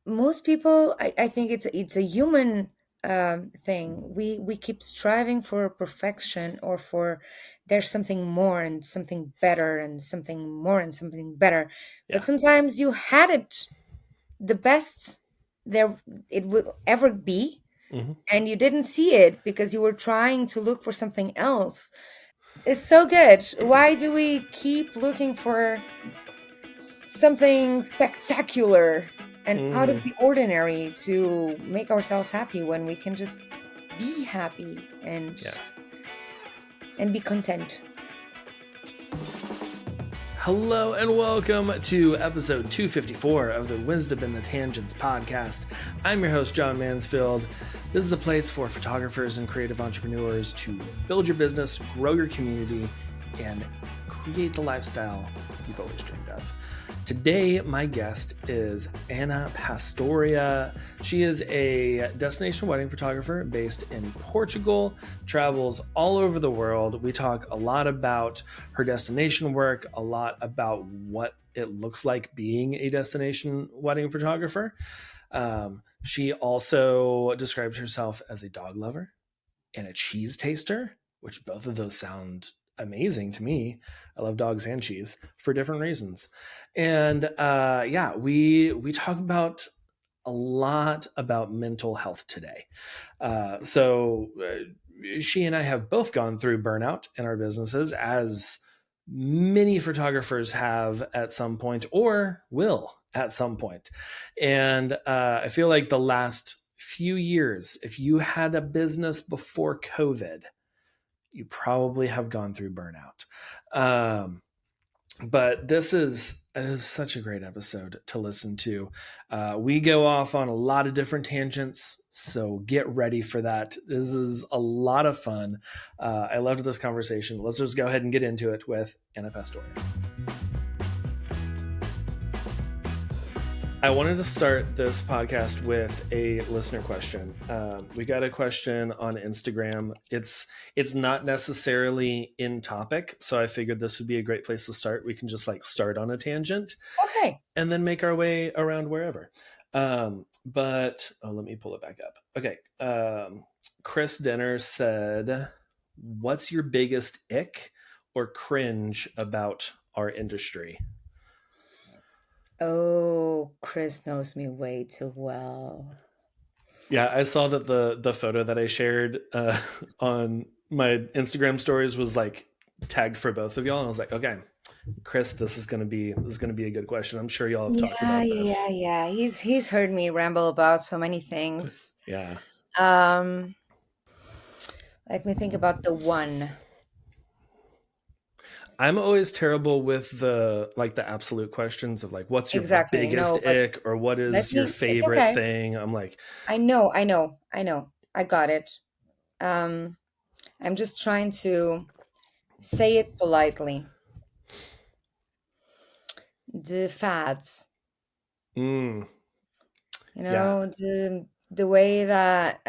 most people, I think it's a human thing. We keep striving for perfection, or for there's something more and something better and something more and something better. But Yeah. sometimes you had it the best there it will ever be, Hmm. and you didn't see it because you were trying to look for something else. It's so good. Why do we keep looking for something spectacular and out of Hmm. the ordinary to make ourselves happy, when we can just be happy Yeah. and be content? Hello and welcome to episode 254 of the Wisdom in the Tangents podcast. I'm your host, John Mansfield. This is a place for photographers and creative entrepreneurs to build your business, grow your community, and create the lifestyle you've always dreamed of. Today, my guest is Ana Pastoria. She is a destination wedding photographer based in Portugal, travels all over the world. We talk a lot about her destination work, a lot about what it looks like being a destination wedding photographer. She also describes herself as a dog lover and a cheese taster, which both of those sound amazing to me. I love dogs and cheese for different reasons. And we talk about a lot about mental health today. She and I have both gone through burnout in our businesses, as many photographers have at some point or will at some point. And I feel like the last few years, if you had a business before COVID, you probably have gone through burnout. But this is such a great episode to listen to. We go off on a lot of different tangents, so get ready for that. This is a lot of fun. I loved this conversation. Let's just go ahead and get into it with Ana Pastoria. I wanted to start this podcast with a listener question. We got a question on Instagram. It's not necessarily in topic, so I figured this would be a great place to start. We can just start on a tangent Okay. and then make our way around wherever. Let me pull it back up. Okay. Chris Denner said, "What's your biggest ick or cringe about our industry?" Oh, Chris knows me way too well. Yeah, I saw that the photo that I shared on my Instagram stories was tagged for both of y'all, and I was like, okay, Chris, this is gonna be a good question. I'm sure y'all have talked Yeah, about yeah, this. yeah. He's heard me ramble about so many things. Yeah. Um, Let me think about the one. I'm always terrible with the absolute questions of what's your Exactly. biggest No, but ick or what let is your me. It's favorite okay. thing? I'm like, I know. I got it. Um, I'm just trying to say it politely. The fads, mm, yeah, the way that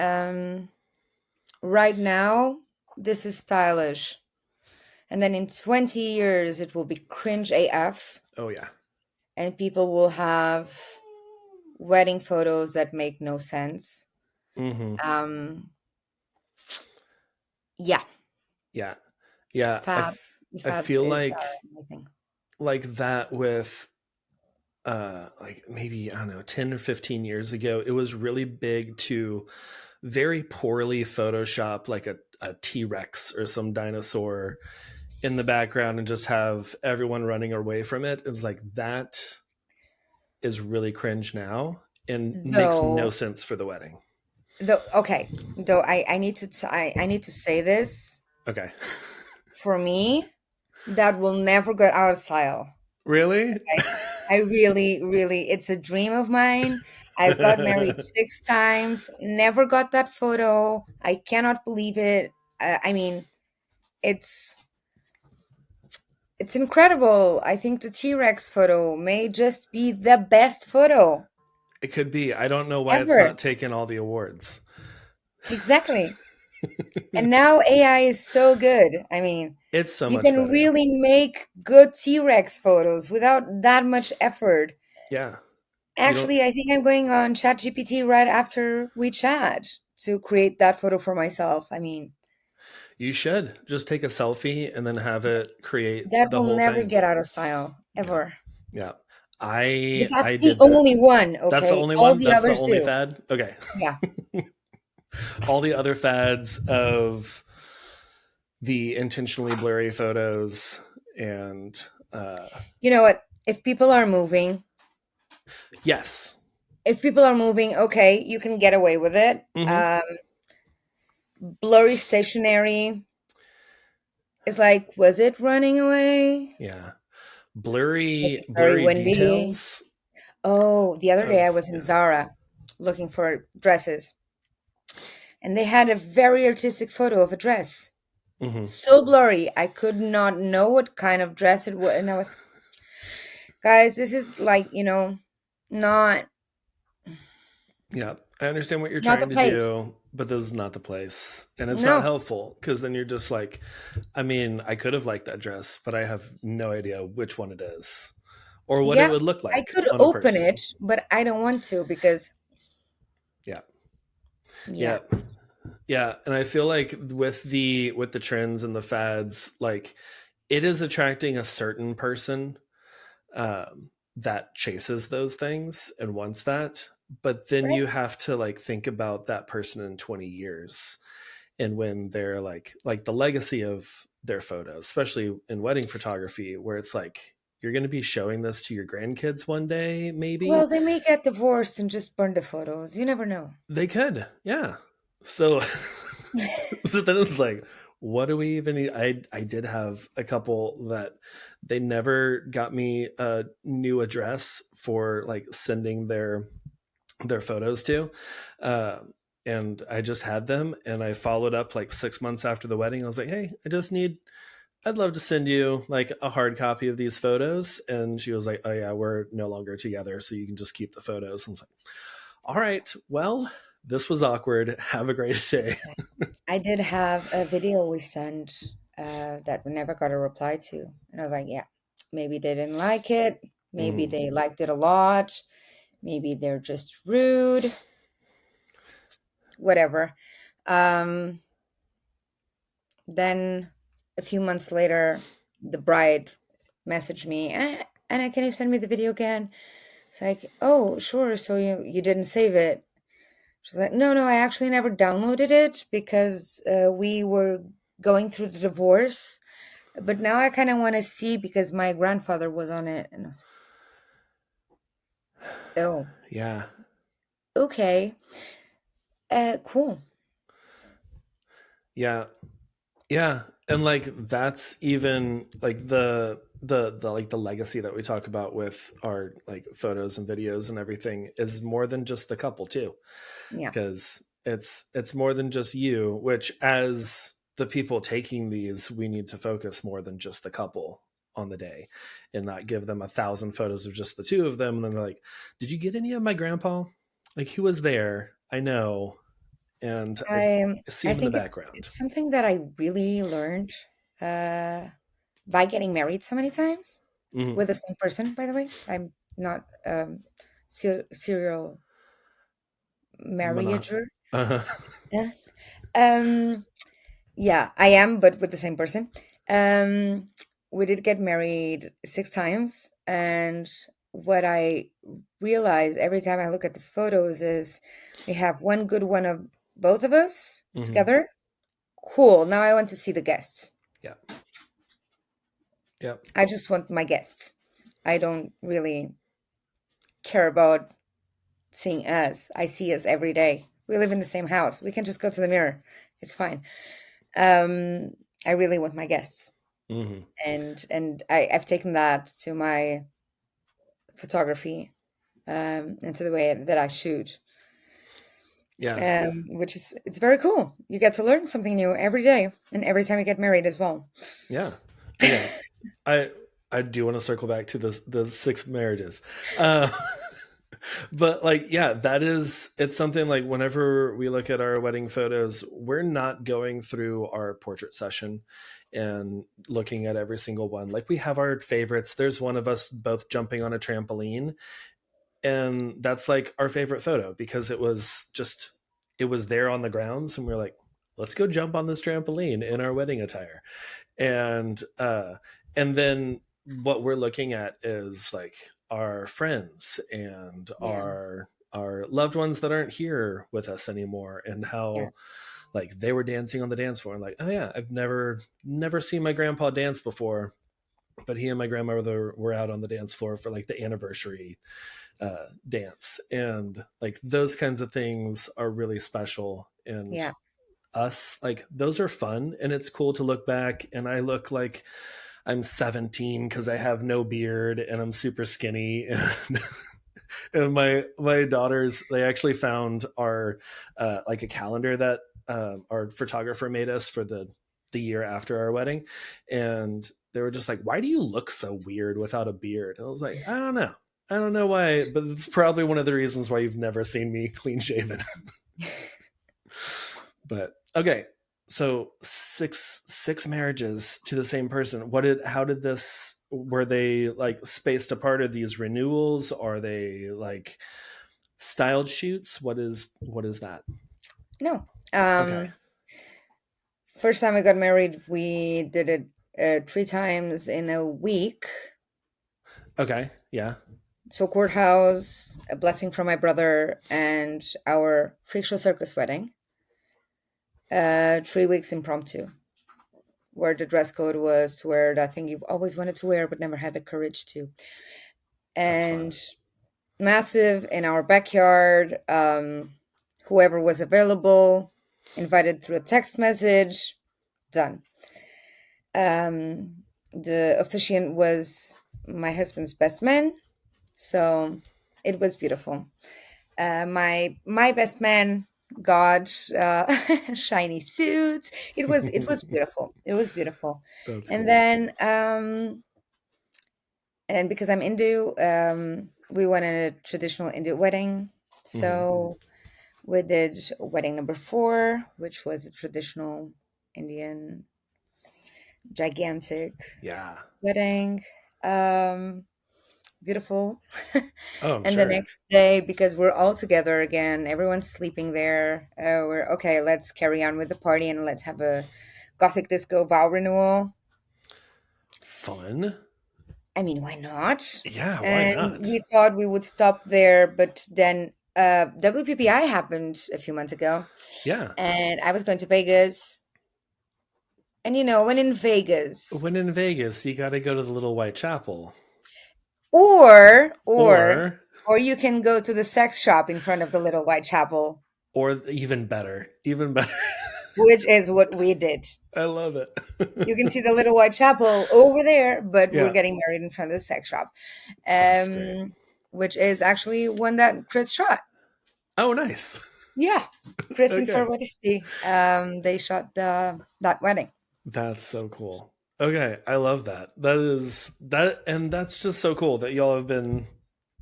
right now this is stylish, and then in 20 years it will be cringe AF, oh yeah, and people will have wedding photos that make no sense. mm-hmm. Um, yeah, Yeah, yeah. the I fads feel is amazing. like that with maybe, I don't know, 10 or 15 years ago, it was really big to very poorly Photoshop a T-Rex or some dinosaur in the background and just have everyone running away from it. It's like that is really cringe now and makes no Though, sense for the wedding. okay, though I need to I need to say this. Okay. For me, that will never get out of style. Really? Okay, I really, really, it's a dream of mine. I've got married 6 times, never got that photo. I cannot believe it. I mean, it's it's incredible. I think the T-Rex photo may just be the best photo It could be. I don't know why it's ever. not taking all the awards. Exactly. And now AI is so good. I mean, It's so you much can better. really make good T-Rex photos without that much effort. Yeah. You don't. Actually, I think I'm going on ChatGPT right after we chat to create that photo for myself. I mean, You should just take a selfie and then have it create that the will whole never thing. get out of style, Yeah, ever. yeah. But I that's the did that. only one, That's the okay? only All one. the That's the others only do. fad. Okay. Yeah. All the other fads of the intentionally blurry photos and You know what? If people are moving, yes. okay, you can get away with it. Hmm. Blurry stationery is like, was it running away? Yeah. Was it very Blurry windy? details Oh, the other day I of was in yeah. Zara looking for dresses, and they had a very artistic photo of a dress. Hmm. So blurry, I could not know what kind of dress it was. And I was, guys, this is like, not Yeah. I understand what you're not the trying to place. do, but this is not the place. And it's not No. helpful because then you're just like, I mean, I could have liked that dress, but I have no idea which one it is or what it Yeah, would look I like could on a open it, person. but I don't want to because, Yeah. yeah, Yeah. Yeah. And I feel like with the trends and the fads, like it is attracting a certain person that chases those things and wants that. But then right? you have to like think about that person in 20 years and when they're like the legacy of their photos, especially in wedding photography, where it's like you're going to be showing this to your grandkids one day, Well, maybe. they may get divorced and just burn the photos. You never know. They could, yeah. So so then it's like, what do we even need? I did have a couple that they never got me a new address for like sending their photos to. Uh, and I just had them and I followed up like 6 months after the wedding. I was like, hey, I'd love to send you like a hard copy of these photos. And she was like, oh yeah, we're no longer together. So you can just keep the photos. And I was like, all right, well, this was awkward. Have a great day. I did have a video we sent that we never got a reply to. And I was like, yeah, maybe they didn't like it. Maybe Mm, they liked it a lot. Maybe they're just rude, whatever. Um, then a few months later, the bride messaged me, Anna, can you send me the video again? It's like, oh, sure. So you didn't save it. She's like, no, I actually never downloaded it because we were going through the divorce. But now I kind of want to see because my grandfather was on it. And I was like, oh, yeah. okay. Cool. Yeah. Yeah, and like that's even like the like the legacy that we talk about with our like photos and videos and everything is more than just the couple too, Yeah. because it's more than just you. Which as the people taking these, we need to focus more than just the couple on the day, and not give them 1,000 photos of just the two of them, and then they're like, "Did you get any of my grandpa? Like he was there, I know, and I see I him in the think background." it's something that I really learned uh, by getting married so many times Hmm. with the same person. By the way, I'm not serial marriager. Uh-huh. Yeah. Um, yeah, I am, but with the same person. Um, we did get married 6 times, and what I realize every time I look at the photos is we have one good one of both of us Hmm. together. Cool. Now I want to see the guests. Yeah. Yep. I just want my guests. I don't really care about seeing us. I see us every day. We live in the same house. We can just go to the mirror. It's fine. Um, I really want my guests. Hmm. And I've taken that to my photography, and to the way that I shoot, Yeah. which is it's very cool. You get to learn something new every day, and every time you get married as well. Yeah. Okay. I I do want to circle back to the six marriages. Uh but like yeah, that is it's something like whenever we look at our wedding photos, we're not going through our portrait session and looking at every single one. Like we have our favorites. There's one of us both jumping on a trampoline And that's like our favorite photo because it was there on the grounds, and we are like, let's go jump on this trampoline in our wedding attire. And then what we're looking at is like our friends and Yeah. our loved ones that aren't here with us anymore, and Yeah. how like they were dancing on the dance floor, and like, oh yeah, I've never seen my grandpa dance before, but he and my grandmother were out on the dance floor for like the anniversary dance. And like those kinds of things are really special. And Yeah. us, like, those are fun, and it's cool to look back and I look like I'm 17 because I have no beard and I'm super skinny. And my daughters, they actually found our like a calendar that our photographer made us for the year after our wedding, and they were just like, why do you look so weird without a beard? And I was like, I don't know why, but it's probably one of the reasons why you've never seen me clean shaven. But okay, so six marriages to the same person. How did this, were they like spaced apart? Are these renewals? Are they like styled shoots? What is that? No. Okay. First time I got married, we did it three times in a week. Okay. Yeah. So courthouse, a blessing from my brother, and our freak show circus wedding. 3 weeks impromptu, where the dress code was to wear that thing you've always wanted to wear but never had the courage to. That's fun. And massive in our backyard. Whoever was available, invited through a text message, done. The officiant was my husband's best man, so it was beautiful. My best man got shiny suits. It was beautiful. It was beautiful. That's And cool. then and because I'm Hindu, we went in a traditional Hindu wedding. Hmm. So we did wedding number 4, which was a traditional Indian gigantic Yeah. wedding. Um, Beautiful. Oh, I'm And the sure. next day, because we're all together again, everyone's sleeping there. We're okay. Let's carry on with the party and let's have a gothic disco vow renewal. Fun. I mean, why not? Yeah. Why And not? we thought we would stop there, but then WPPI happened a few months ago, Yeah. and I was going to Vegas. And when in Vegas, When in Vegas, you got to go to the Little White Chapel, or or or or you can go to the sex shop in front of the Little White Chapel, or even better, even better. which is what we did. I love You it. can see the Little White Chapel over there, but we're Yeah, getting married in front of the sex shop, that's great. um, which is actually one that Chris shot. Oh, nice. Yeah, Chris and Okay. Farwadisti, they shot that wedding. That's so cool. Okay, I love that. And that's just so cool that y'all have been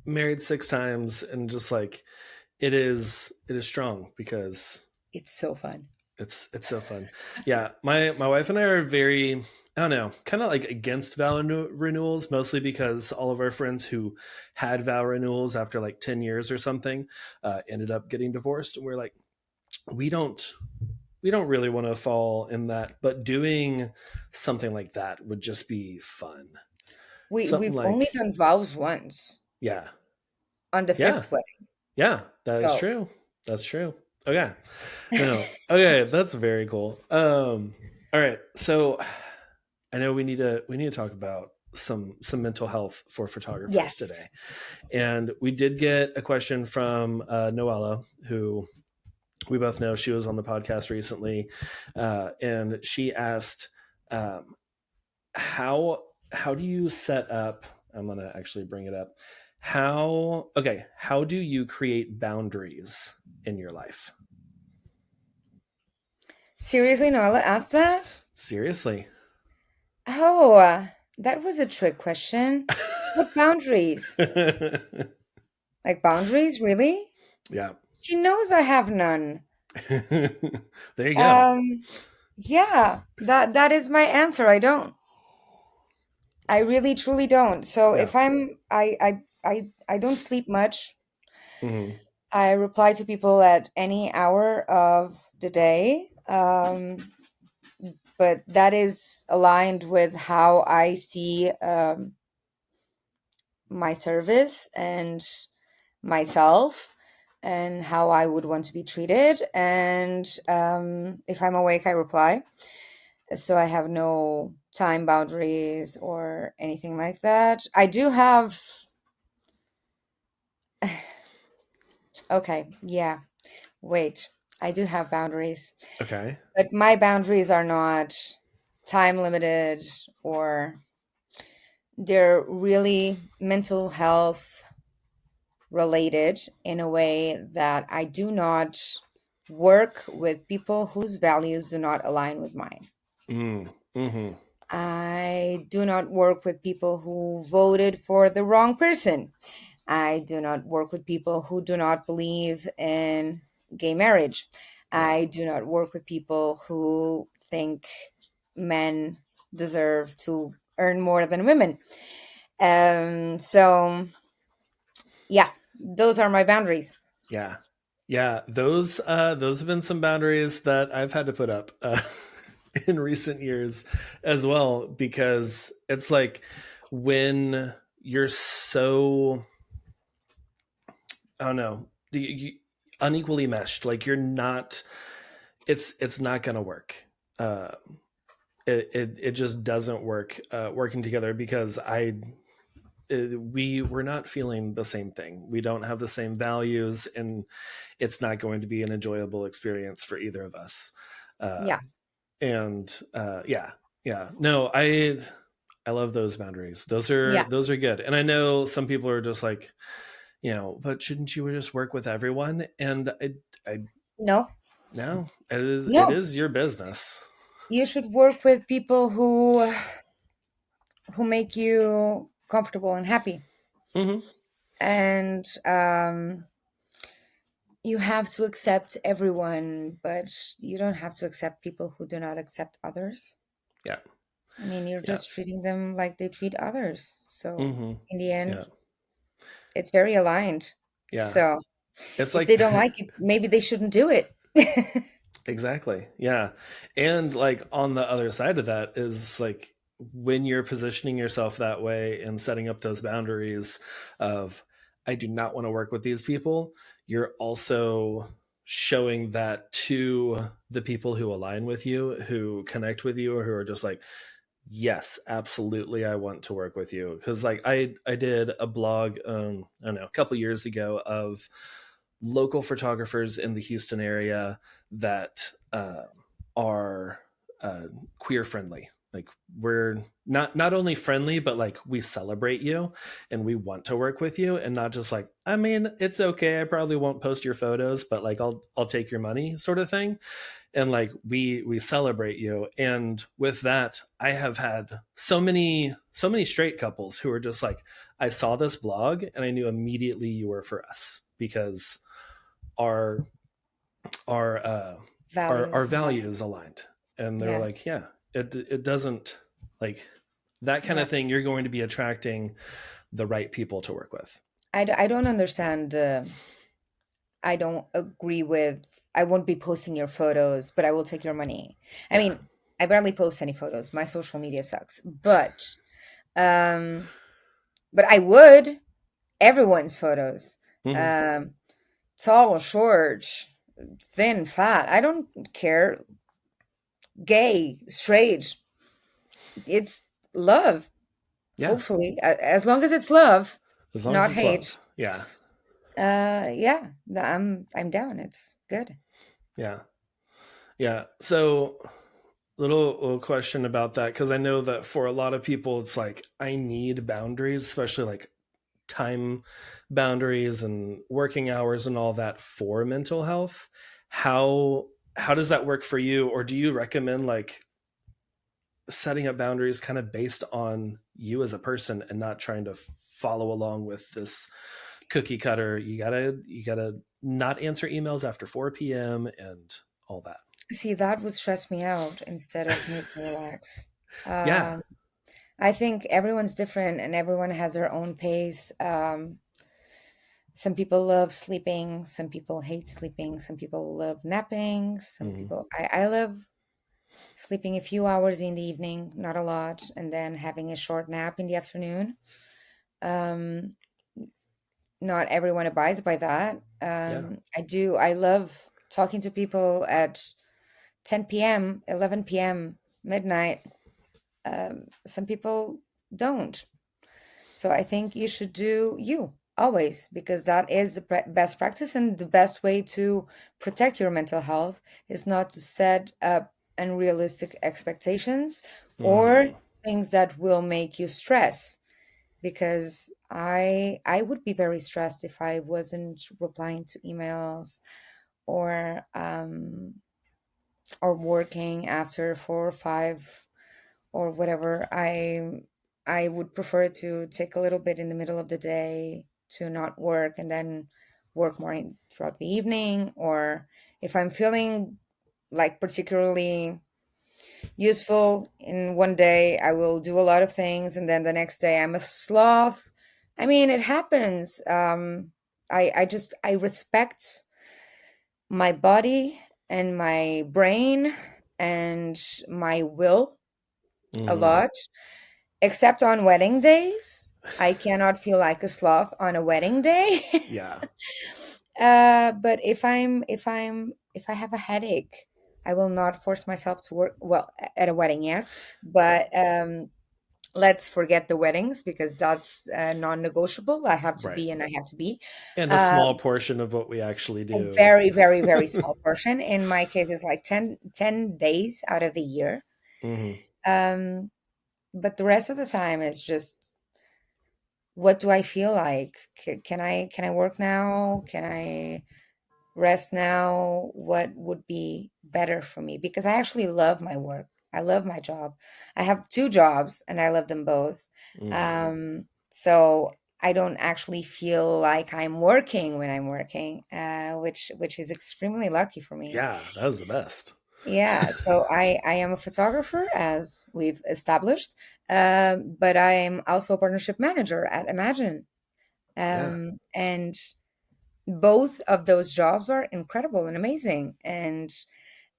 married 6 times, and just like it is strong because It's so fun. it's so fun. Yeah, my wife and I are very, I don't know, kind of like against vow renewals, mostly because all of our friends who had vow renewals after like 10 years or something ended up getting divorced, and we're like, we don't we don't really want to fall in that, but doing something like that would just be fun. Something We've only like, done vows once yeah, on the yeah, fifth wedding. yeah, that is So true. That's true. Okay. No. Okay, that's very cool. All right. So I know we need to talk about some mental health for photographers yes, today. And we did get a question from Noella, who we both know. She was on the podcast recently, and she asked, um, "How how do you set up?" I'm gonna actually bring it up. How do you create boundaries in your life? seriously, Noella asked that. Seriously. Oh, that was a trick question. What boundaries? Like boundaries, really? Yeah. She knows I have none. There you go. Um, yeah, that is my answer. I don't. I really truly don't. So Yeah. if I'm I I don't sleep much. Hmm. I reply to people at any hour of the day. But that is aligned with how I see my service and myself and how I would want to be treated. And if I'm awake, I reply. So I have no time boundaries or anything like that. I do have, okay, yeah, wait, I do have boundaries, Okay. but my boundaries are not time limited, or they're really mental health related in a way that I do not work with people whose values do not align with mine. Mm. Hmm. I do not work with people who voted for the wrong person. I do not work with people who do not believe in gay marriage. Yeah. I do not work with people who think men deserve to earn more than women. So yeah, those are my boundaries. Yeah. Yeah. Those have been some boundaries that I've had to put up in recent years as well, because it's like when you're so, I don't know, unequally meshed, like you're not, it's not going to work. Uh, it just doesn't work working together, because we're not feeling the same thing. We don't have the same values, and it's not going to be an enjoyable experience for either of us. Uh, Yeah, and yeah, yeah. No, I love those boundaries. yeah. Those are good. And I know some people are just like, but shouldn't you just work with everyone? And I No, no, it no. is your business. You should work with people who make you comfortable and happy. Hmm. And you have to accept everyone, but you don't have to accept people who do not accept others. Yeah, I mean, you're yeah. just treating them like they treat others. So Hmm. in the Yeah, end, it's very aligned. yeah. So It's if like they don't like it, maybe they shouldn't do it. exactly. Yeah. And like on the other side of that is like when you're positioning yourself that way and setting up those boundaries of, I do not want to work with these people, you're also showing that to the people who align with you, who connect with you, or who are just like, yes, absolutely, I want to work with you. Because like I did a blog, I don't know, a couple years ago of local photographers in the Houston area that are queer friendly. Like we're not only friendly, but like we celebrate you and we want to work with you, and not just like, I mean, it's okay, I probably won't post your photos, but like I'll take your money sort of thing. And like we celebrate you. And with that, I have had so many straight couples who are just like, I saw this blog and I knew immediately you were for us, because our our uh our Values aligned. values aligned. And they're Yeah, like, yeah, it doesn't, like, that kind yeah. of thing, you're going to be attracting the right people to work with. I don't understand. I don't agree with, I won't be posting your photos, but I will take your money. I Yeah. mean, I barely post any photos. My social media sucks. Um, but I would everyone's photos. Hmm. Um, tall, short, thin, fat. I don't care. Gay, straight. It's love. Yeah, Hopefully, as long as it's love, as long as not it's hate. love. Yeah. Yeah, I'm down. It's good. Yeah. Yeah. So little question about that, because I know that for a lot of people it's like, I need boundaries, especially like time boundaries and working hours and all that for mental health. How does that work for you, or do you recommend like setting up boundaries kind of based on you as a person and not trying to follow along with this cookie cutter, you gotta not answer emails after 4 p.m. and all See, that would stress me out instead of make me relax. that? Yeah. Um, I think everyone's different and everyone has their own pace. Some people love sleeping, some people hate sleeping, some people love napping, some Hmm. people, I love sleeping a few hours in the evening, not a lot, and then having a short nap in the afternoon. Um, Not everyone abides by that. Yeah. I love talking to people at 10 p.m., 11 p.m., midnight. Some people don't. So I think you should do you always, because that is the best practice, and the best way to protect your mental health is not to set up unrealistic expectations or Hmm. things that will make you stress. Because I would be very stressed if I wasn't replying to emails or working after 4 or 5 or whatever. I would prefer to take a little bit in the middle of the day to not work and then work more throughout the evening. Or if I'm feeling like particularly useful in one day, I will do a lot of things, and then the next day I'm a sloth. I mean, it happens. I respect my body and my brain and my will a Hmm. lot, except on wedding days. I cannot feel like a sloth on a wedding day. Yeah. But if I have a headache, I will not force myself to work. Well, at a wedding, yes, Right. but let's forget the weddings because that's non-negotiable. I have to Right. be, and I have to be. And a Uh, small portion of what we actually a do. very, very, very small portion. In my case, it's like 10 days out of the year. Hmm. Um, but the rest of the time is just, what do I feel like? Can I work now? Can I rest now? What would be better for me? Because I actually love my work. I love my job. I have two jobs and I love them both. Hmm. So I don't actually feel like I'm working when I'm working, which is extremely lucky for me. Yeah, that was the best. Yeah, so I am a photographer, as we've established, but I am also a partnership manager at Imagine. Yeah. And both of those jobs are incredible and amazing. And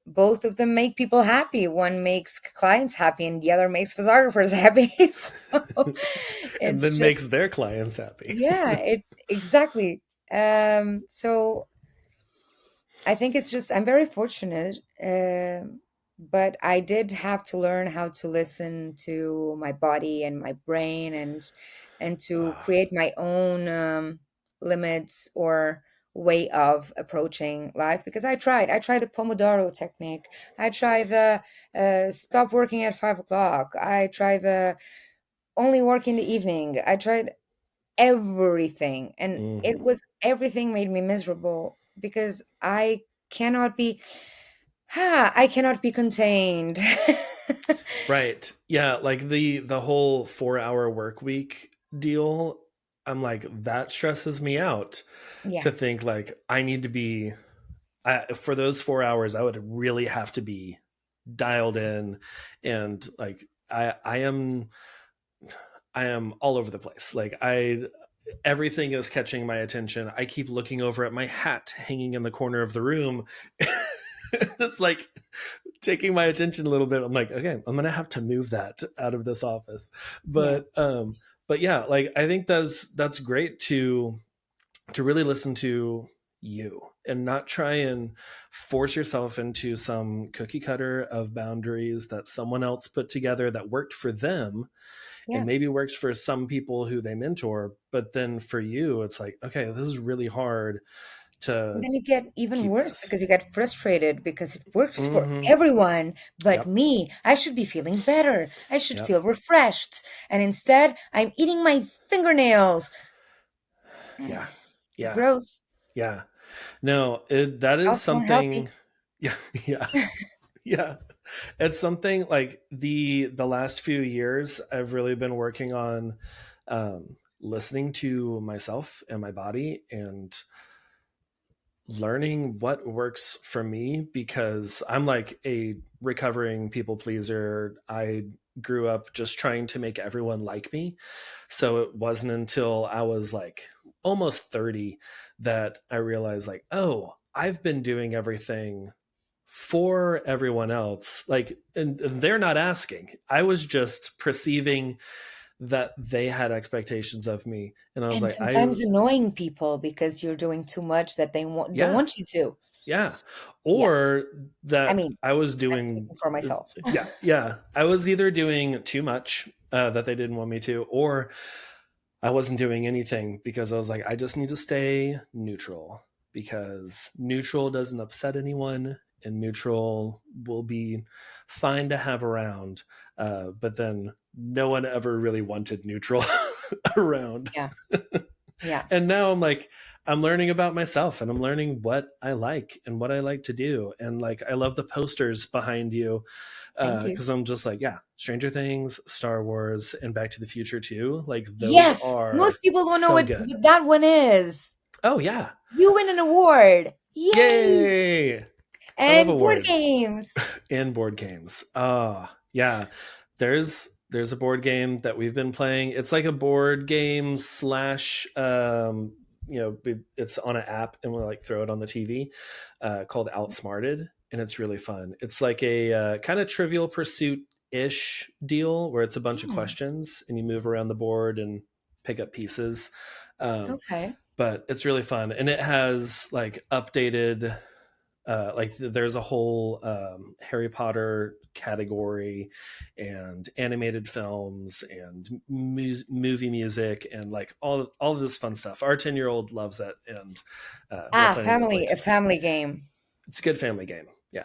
both of them make people happy. One makes clients happy, and the other makes photographers happy. So And it's then makes just, their clients happy. yeah, it exactly. So I think it's just, I'm very fortunate, but I did have to learn how to listen to my body and my brain, and to Ah, create my own limits or way of approaching life. Because I tried the Pomodoro technique. I tried the stop working at 5 o'clock. I tried the only work in the evening. I tried everything, and it mhm. was everything made me miserable because I cannot be contained. Right. Yeah, like the whole 4-hour work week deal, I'm like, that stresses me out Yeah, to think like I need to be for those 4 hours, I would really have to be dialed in, and like I am all over the place. Like everything is catching my attention. I keep looking over at my hat hanging in the corner of the room. It's like taking my attention a little bit. I'm like, okay, I'm gonna have to move that out of this office. yeah. But yeah, like I think that's great to really listen to you and not try and force yourself into some cookie cutter of boundaries that someone else put together that worked for them and Yeah. maybe works for some people who they mentor, but then for you it's like, okay, this is really hard And to then you get even keep worse this. because you get frustrated because it works for Hmm. everyone but Yep. me. I should be feeling better. I should Yep. feel refreshed. And instead, I'm eating my fingernails. Mm, Yeah. Yeah. gross. Yeah. No, that is Also something. unhealthy. Yeah. Yeah. Yeah. It's something like the last few years I've really been working on listening to myself and my body and learning what works for me, because I'm like a recovering people pleaser. I grew up just trying to make everyone like me. So it wasn't until I was like almost 30 that I realized, like, oh, I've been doing everything for everyone else. Like, and they're not asking. I was just perceiving that they had expectations of me. And I was And like, I, sometimes annoying people because you're doing too much that they don't yeah, want you to. yeah. Yeah. Or I that mean, I was I'm doing, speaking for myself. yeah, yeah. I was either doing too much that they didn't want me to, or I wasn't doing anything because I was like, I just need to stay neutral because neutral doesn't upset anyone and neutral will be fine to have around. But then no one ever really wanted neutral around. Yeah. Yeah. And now I'm like, I'm learning about myself and I'm learning what I like and what I like to do. And like, I love the posters behind you Thank you. because I'm just like, yeah, Stranger Things, Star Wars, and Back to the Future too. Like, those Yes. are Most people don't know so what good. that one is. Oh, yeah. You win an award. Yay. Yay. I love And board awards games. and board games. Oh, yeah. There's a board game that we've been playing. It's like a board game slash it's on an app and we like throw it on the TV called Outsmarted, and it's really fun. It's like a kind of Trivial Pursuit ish deal where it's a bunch of Hmm. questions and you move around the board and pick up pieces. Um, Okay. but it's really fun, and it has like updated there's a whole Harry Potter category and animated films and movie music and like all of this fun stuff. Our 10-year-old loves it, and we're planning to play A tonight. family game. It's a good family game. Yeah,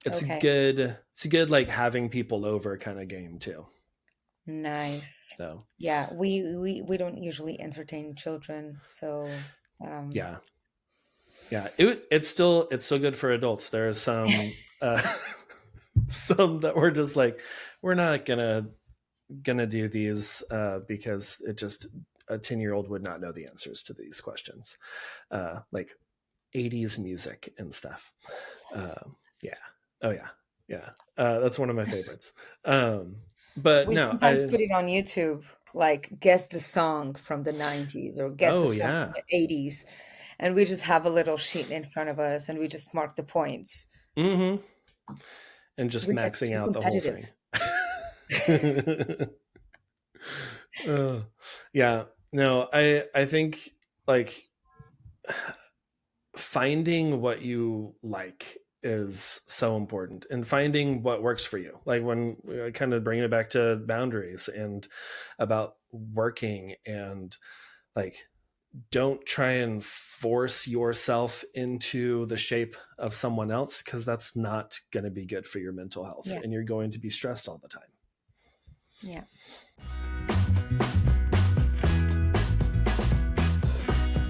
it's a Okay. good it's a good like having people over kind of game too. Nice. So Yeah, we don't usually entertain children, so yeah, yeah, it's still good for adults. There are some some that were just like, we're not gonna do these because it just a 10-year-old would not know the answers to these questions, like 80s music and stuff. Yeah, oh yeah, yeah. That's one of my favorites. But we no, sometimes put it on YouTube, like guess the song from the 90s or guess the oh song from yeah. the 80s. And we just have a little sheet in front of us and we just mark the points. Mm-hmm. And just We get maxing too out the whole competitive. thing. uh, yeah, no, I think like finding what you like is so important, and finding what works for you, like when kind of bringing it back to boundaries and about working, and like don't try and force yourself into the shape of someone else because that's not going to be good for your mental health Yeah. and you're going to be stressed all the time. Yeah.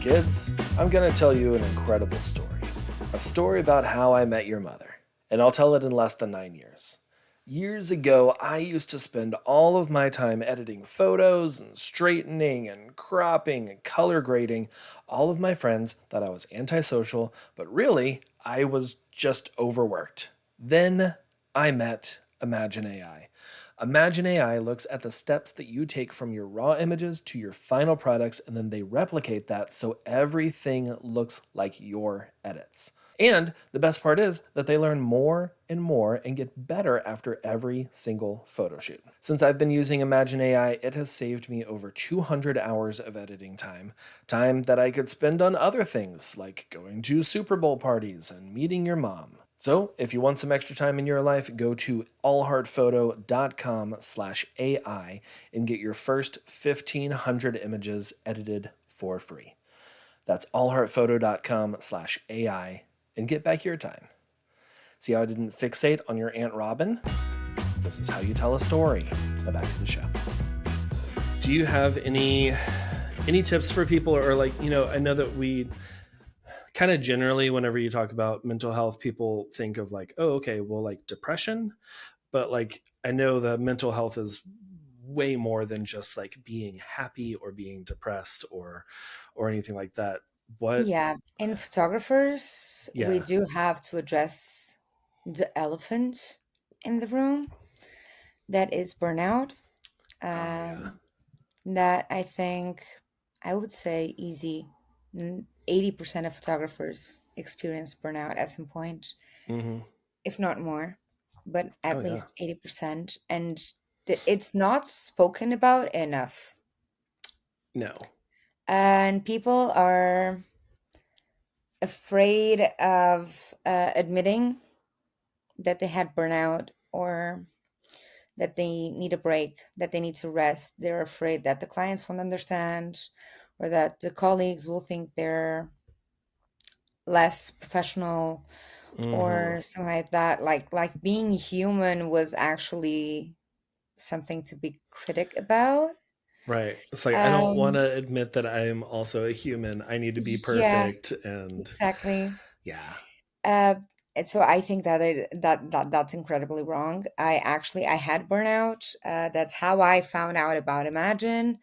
Kids, I'm going to tell you an incredible story. A story about how I met your mother. And I'll tell it in less than 9 years. Years ago, I used to spend all of my time editing photos and straightening and cropping and color grading. All of my friends thought I was antisocial, but really, I was just overworked. Then I met Imagine AI. Imagine AI looks at the steps that you take from your raw images to your final products, and then they replicate that so everything looks like your edits. And the best part is that they learn more and more and get better after every single photo shoot. Since I've been using Imagine AI, it has saved me over 200 hours of editing time, time that I could spend on other things like going to Super Bowl parties and meeting your mom. So, if you want some extra time in your life, go to allheartphoto.com/AI and get your first 1,500 images edited for free. That's allheartphoto.com/AI and get back your time. See how I didn't fixate on your Aunt Robin? This is how you tell a story. Now back to the show. Do you have any tips for people, or like, I know that we kind of generally, whenever you talk about mental health, people think of like, oh, okay, well, like depression. But like, I know that mental health is way more than just like being happy or being depressed or anything like that. What? Yeah. In photographers, we Yeah. do have to address the elephant in the room. that is burnout. Oh yeah. Um, that I think I would say easy. 80% of photographers experience burnout at some point, Mm-hmm. if not more, but Oh at yeah. least 80%. And it's not spoken about enough. No. And people are afraid of admitting that they had burnout or that they need a break, that they need to rest. They're afraid that the clients won't understand or that the colleagues will think they're less professional Mm-hmm. or something like that. Like being human was actually something to be critic about. Right. It's like I don't want Um, to admit that I'm also a human. I need to be yeah, perfect, and exactly. yeah. Uh, and so I think that that's incredibly wrong. I had burnout. That's how I found out about Imagine.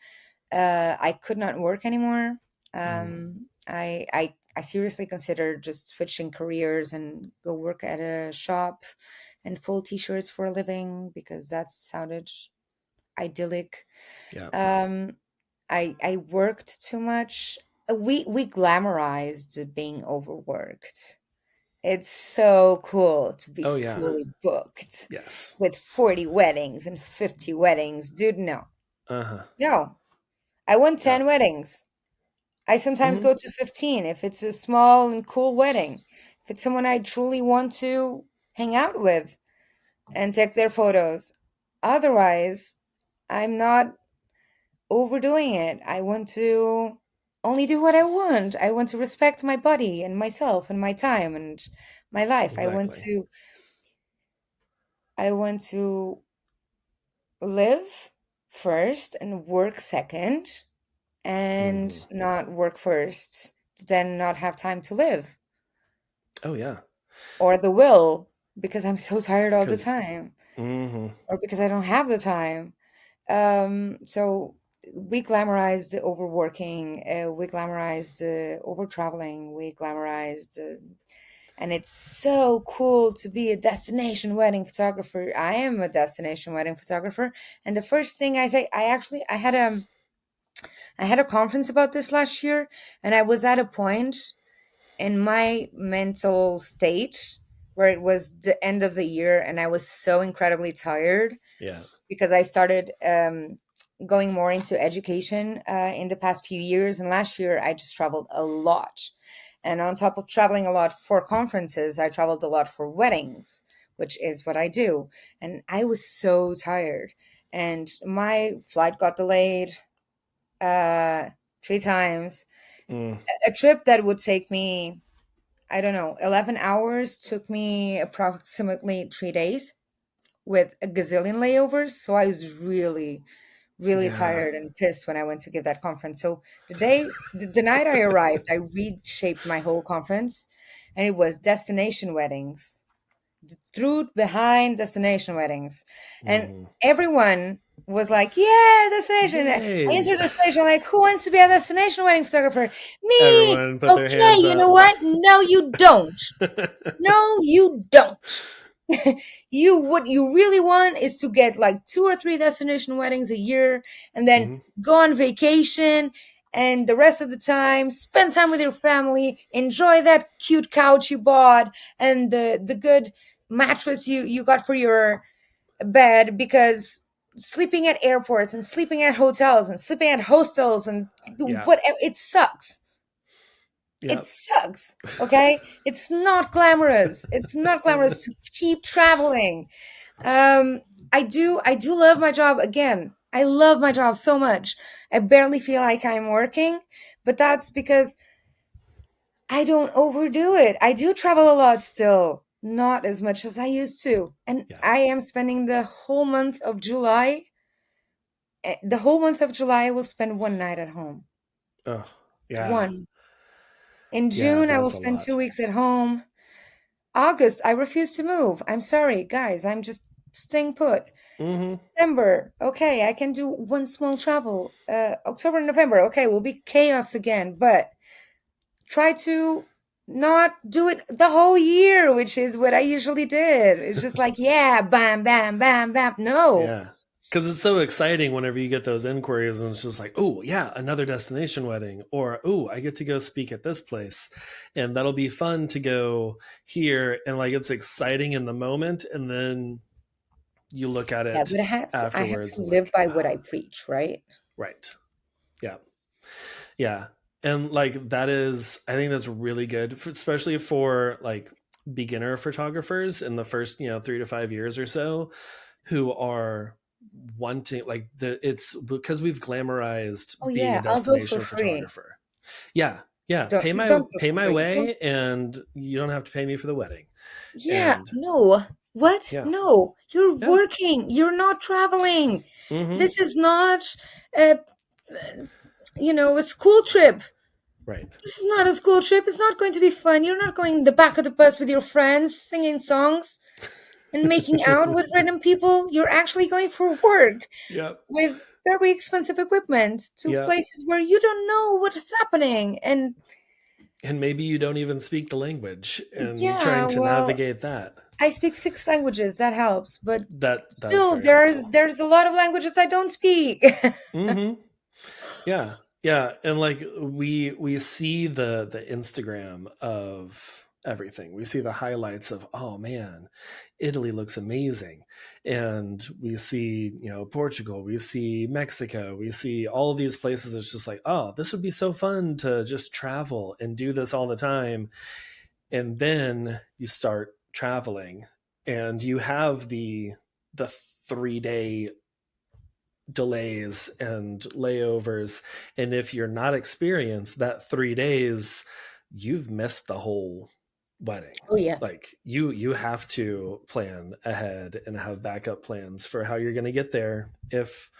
I could not work anymore. Mm. I seriously considered just switching careers and go work at a shop and full t-shirts for a living because that sounded idyllic. Yeah. Um, I worked too much. We glamorized being overworked. It's so cool to be Oh yeah. fully booked Yes. with 40 weddings and 50 weddings. Dude, no. Uh-huh. No. I want Yeah. 10 weddings. I sometimes Mm-hmm. go to 15 if it's a small and cool wedding. If it's someone I truly want to hang out with and take their photos. Otherwise, I'm not overdoing it. I want to only do what I want. I want to respect my body and myself and my time and my life. Exactly. I want to live first and work second Mm-hmm. and not work first to then not have time to live Oh yeah. or the will because I'm so tired all the Because. time Mm-hmm. or because I don't have the time. So we glamorized the overworking, we glamorized the over traveling, we glamorized, and it's so cool to be a destination wedding photographer. I am a destination wedding photographer, and the first thing I say, I had a conference about this last year, and I was at a point in my mental state where it was the end of the year, and I was so incredibly tired Yeah. because I started going more into education in the past few years. And last year, I just traveled a lot. And on top of traveling a lot for conferences, I traveled a lot for weddings, which is what I do. And I was so tired. And my flight got delayed uh, 3 times. Mm. A trip that would take me, I don't know, 11 hours took me approximately 3 days with a gazillion layovers. So I was really Yeah. tired and pissed when I went to give that conference. So the night I arrived, I reshaped my whole conference, and it was destination weddings, the truth behind destination weddings, and Mm. everyone was like, "Yeah, destination." I Yay. entered the station like, "Who wants to be a destination wedding photographer?" Me. Everyone put their Okay, hands you know up. what? No, you don't. No, you don't. You what you really want is to get like 2 or 3 destination weddings a year and then Hmm. go on vacation and the rest of the time spend time with your family, enjoy that cute couch you bought and the good mattress you got for your bed because sleeping at airports and sleeping at hotels and sleeping at hostels and Yeah. whatever, it sucks. It Yep. sucks. Okay, it's not glamorous. It's not glamorous to keep traveling. um I do love my job. Again, I love my job so much. I barely feel like I'm working, but that's because I don't overdo it. I do travel a lot still, not as much as I used to, and Yeah. I am spending the whole month of July I will spend one night at home. Oh, yeah. One. In Yeah, June I will that's a spend lot. 2 weeks at home. August, I refuse to move. I'm sorry, guys. I'm just staying put. Hmm. September, okay, I can do one small travel. October and November, okay, will be chaos again, but try to. not do it the whole year, which is what I usually did. It's just like, yeah, bam, bam, bam, bam. No. Yeah. Because it's so exciting whenever you get those inquiries and it's just like, oh, yeah, another destination wedding. Or, oh, I get to go speak at this place. And that'll be fun to go here. And like it's exciting in the moment. And then you look at Yeah, it but I have to afterwards and live like, by what oh, I preach, right? right. Yeah. Yeah. And like that is, I think that's really good, for, especially for like beginner photographers in the first, 3 to 5 years or so, who are wanting like it's because we've glamorized Oh being a yeah, I'll do it for destination free. photographer. Yeah. Yeah. Don't Pay you my don't do it pay for my free. Don't. way and you don't have to pay me for the wedding. Yeah, And no. What? yeah. No. You're Yeah. working. You're not traveling. Mm-hmm. This is not a, a school trip. Right. This is not a school trip. It's not going to be fun. You're not going in the back of the bus with your friends singing songs and making out with random people. You're actually going for work Yep. with very expensive equipment to Yep. places where you don't know what is happening. And And maybe you don't even speak the language and yeah, trying to well, navigate that. I speak 6 languages. That helps, but That is still, very there's helpful. there's a lot of languages I don't speak. Mm-hmm. Yeah, yeah, and like we see the Instagram of everything. We see the highlights of, oh man, Italy looks amazing, and we see Portugal, we see Mexico, we see all of these places. It's just like, oh, this would be so fun to just travel and do this all the time. And then you start traveling, and you have the 3 day delays and layovers, and if you're not experienced that 3 days, you've missed the whole wedding. Oh yeah, Like you have to plan ahead and have backup plans for how you're going to get there if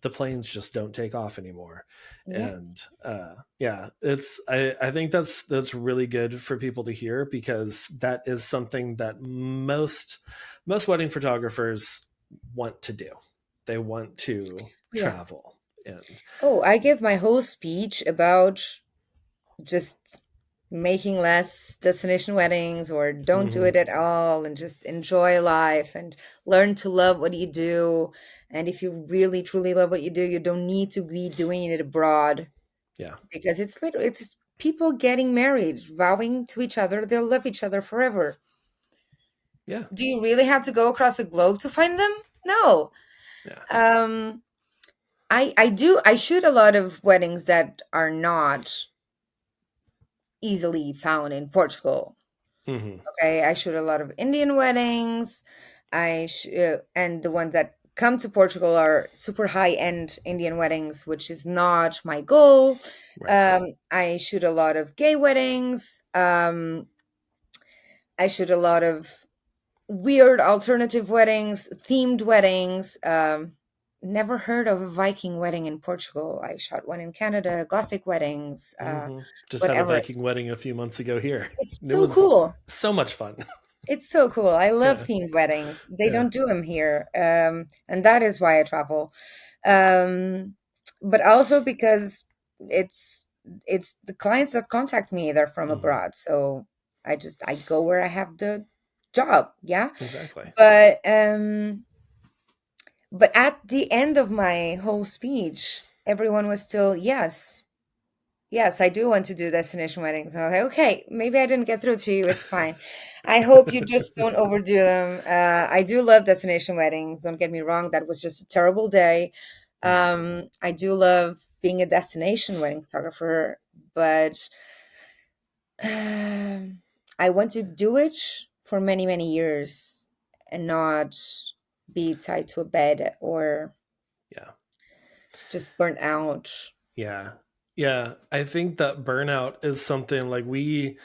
the planes just don't take off anymore. yeah, And yeah, it's I think that's really good for people to hear, because that is something that most wedding photographers want to do. They want to yeah. travel. And Oh, I give my whole speech about just making less destination weddings or don't do mhm, it at all and just enjoy life and learn to love what you do. And if you really truly love what you do, you don't need to be doing it abroad yeah, because it's people getting married, vowing to each other they'll love each other forever. yeah, Do you really have to go across the globe to find them? No. yeah, Um I shoot a lot of weddings that are not easily found in Portugal. hmm, Okay, I shoot a lot of Indian weddings. And the ones that come to Portugal are super high end Indian weddings, which is not my goal. right, I shoot a lot of gay weddings. I shoot a lot of weird alternative weddings, themed weddings. Never heard of a Viking wedding in Portugal. I shot one in Canada, Gothic weddings, just had a whatever. Viking wedding a few months ago here. It's It so was cool. so much fun. It's so cool. I love Yeah, themed weddings. They yeah, don't do them here. And that is why I travel. Um, but also because it's it's the clients that contact me, they're from hmm, abroad. So I go where I have the job. Yeah. exactly. But but at the end of my whole speech, everyone was still, yes, yes, I do want to do destination weddings. And I was like, okay, maybe I didn't get through to you. It's fine. I hope you just don't overdo them. I do love destination weddings. Don't get me wrong. That was just a terrible day. Mhm. I do love being a destination wedding photographer, but I want to do it for many, many years and not be tied to a bed or Yeah. just burnt out. Yeah. Yeah. I think that burnout is something like we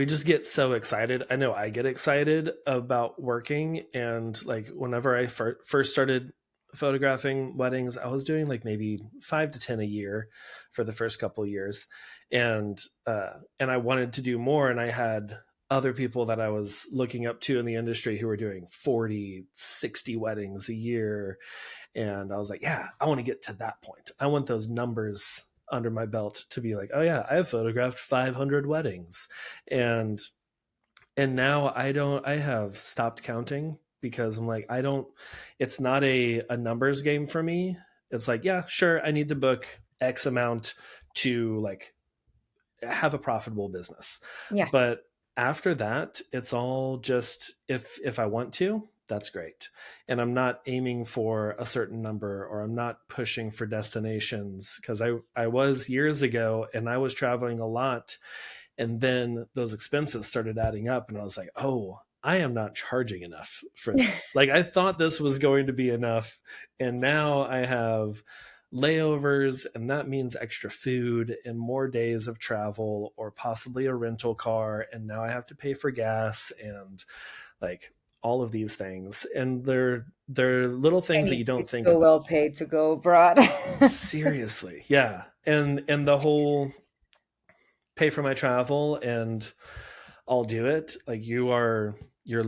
just get so excited. I know I get excited about working, and like whenever I first started photographing weddings, I was doing like maybe 5 to 10 a year for the first couple of years. And I wanted to do more, and I had other people that I was looking up to in the industry who were doing 40, 60 weddings a year, and I was like, yeah, I want to get to that point. I want those numbers under my belt to be like, oh yeah, I have photographed 500 weddings. And now I have stopped counting because I'm like, it's not a numbers game for me. It's like, yeah, sure, I need to book X amount to like have a profitable business. Yeah. But after that, it's all just if I want to, that's great. And I'm not aiming for a certain number, or I'm not pushing for destinations, because I was years ago and I was traveling a lot, and then those expenses started adding up and I was like, oh, I am not charging enough for this. Like, I thought this was going to be enough, and now I have layovers, and that means extra food and more days of travel, or possibly a rental car, and now I have to pay for gas and like all of these things. And they're little I things that need you to be don't think so about. well paid to go abroad. Seriously. Yeah. And the whole pay for my travel and I'll do it. Like, you're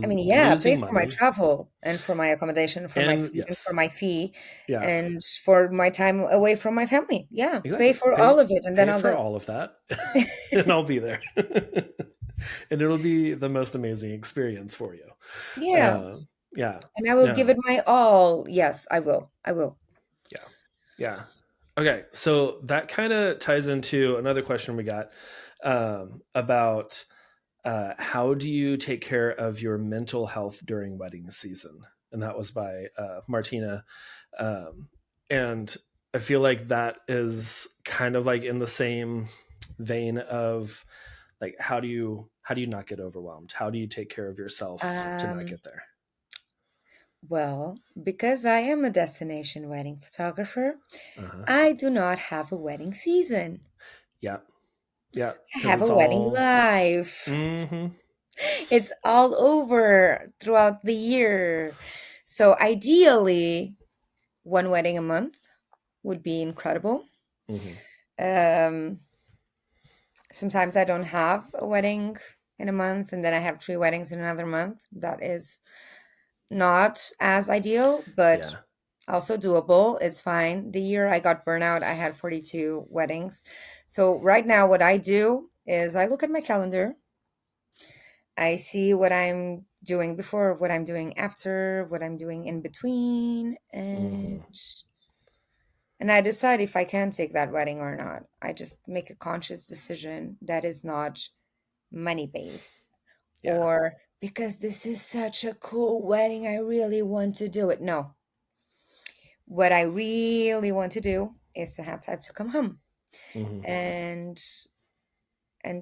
I mean, yeah, pay losing for my money. travel and for my accommodation, for my And food and for yes. my fee Yeah. and for my time away from my family. Yeah, pay Exactly. for all of it and then Pay I'll for go. all of that and I'll be there. And it'll be the most amazing experience for you. Yeah, Uh, yeah. and I will give No. it my all. Yes, I will. I will. Yeah. Yeah. Okay. So that kind of ties into another question we got, about how do you take care of your mental health during wedding season? And that was by Martina. Um, and I feel like that is kind of like in the same vein of like, how do you not get overwhelmed? How do you take care of yourself to not Um, get there? well, because I am a destination wedding photographer, Uh-huh. I do not have a wedding season. Yeah. Yeah. I Because have it's a wedding all. life. Mm-hmm. It's all over throughout the year. So ideally, one wedding a month would be incredible. Mm-hmm. Um, Sometimes I don't have a wedding in a month, and then I have three weddings in another month. That is not as ideal, but Yeah. also doable. It's fine. The year I got burnout, I had 42 weddings. So right now, what I do is I look at my calendar. I see what I'm doing before, what I'm doing after, what I'm doing in between, Mm-hmm. and I decide if I can take that wedding or not. I just make a conscious decision that is not money based Yeah. or because this is such a cool wedding, I really want to do it. No, what I really want to do is to have time to come home Mm-hmm. and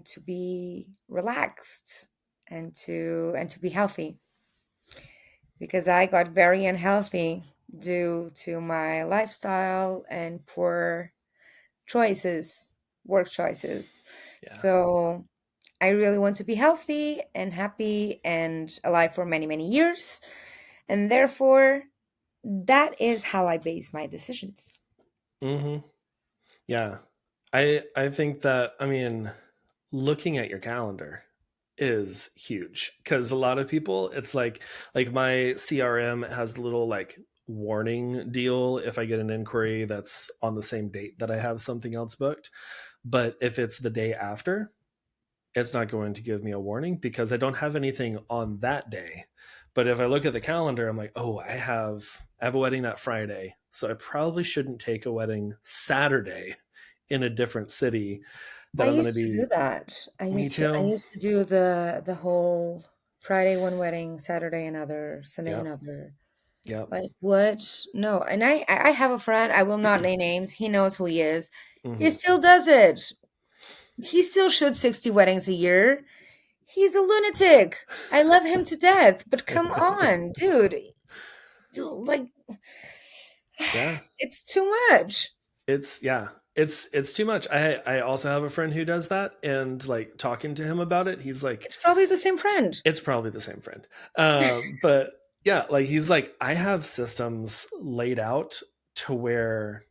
to be relaxed and to be healthy because I got very unhealthy due to my lifestyle and poor choices, work choices. Yeah. So I really want to be healthy and happy and alive for many, many years. And therefore, that is how I base my decisions. Mm-hmm. Yeah. I think that, I mean, looking at your calendar is huge, because a lot of people, it's like my CRM has a little like warning deal if I get an inquiry that's on the same date that I have something else booked. But if it's the day after, it's not going to give me a warning because I don't have anything on that day. But if I look at the calendar, I'm like, oh, I have a wedding that Friday, so I probably shouldn't take a wedding Saturday in a different city I that I'm going to used to be. do that. Me I too. used to do the whole Friday one wedding, Saturday another, Sunday Yep. another. Yep. Like what? No. And I have a friend, I will not name names. He knows who he is. He Hmm. still does it. He still shoots 60 weddings a year. He's a lunatic. I love him to death, but come on, dude. Like Yeah. it's too much. Yeah. It's too much. I also have a friend who does that, and like talking to him about it, he's like, It's probably the same friend. it's probably the same friend. But yeah, like he's like, I have systems laid out to where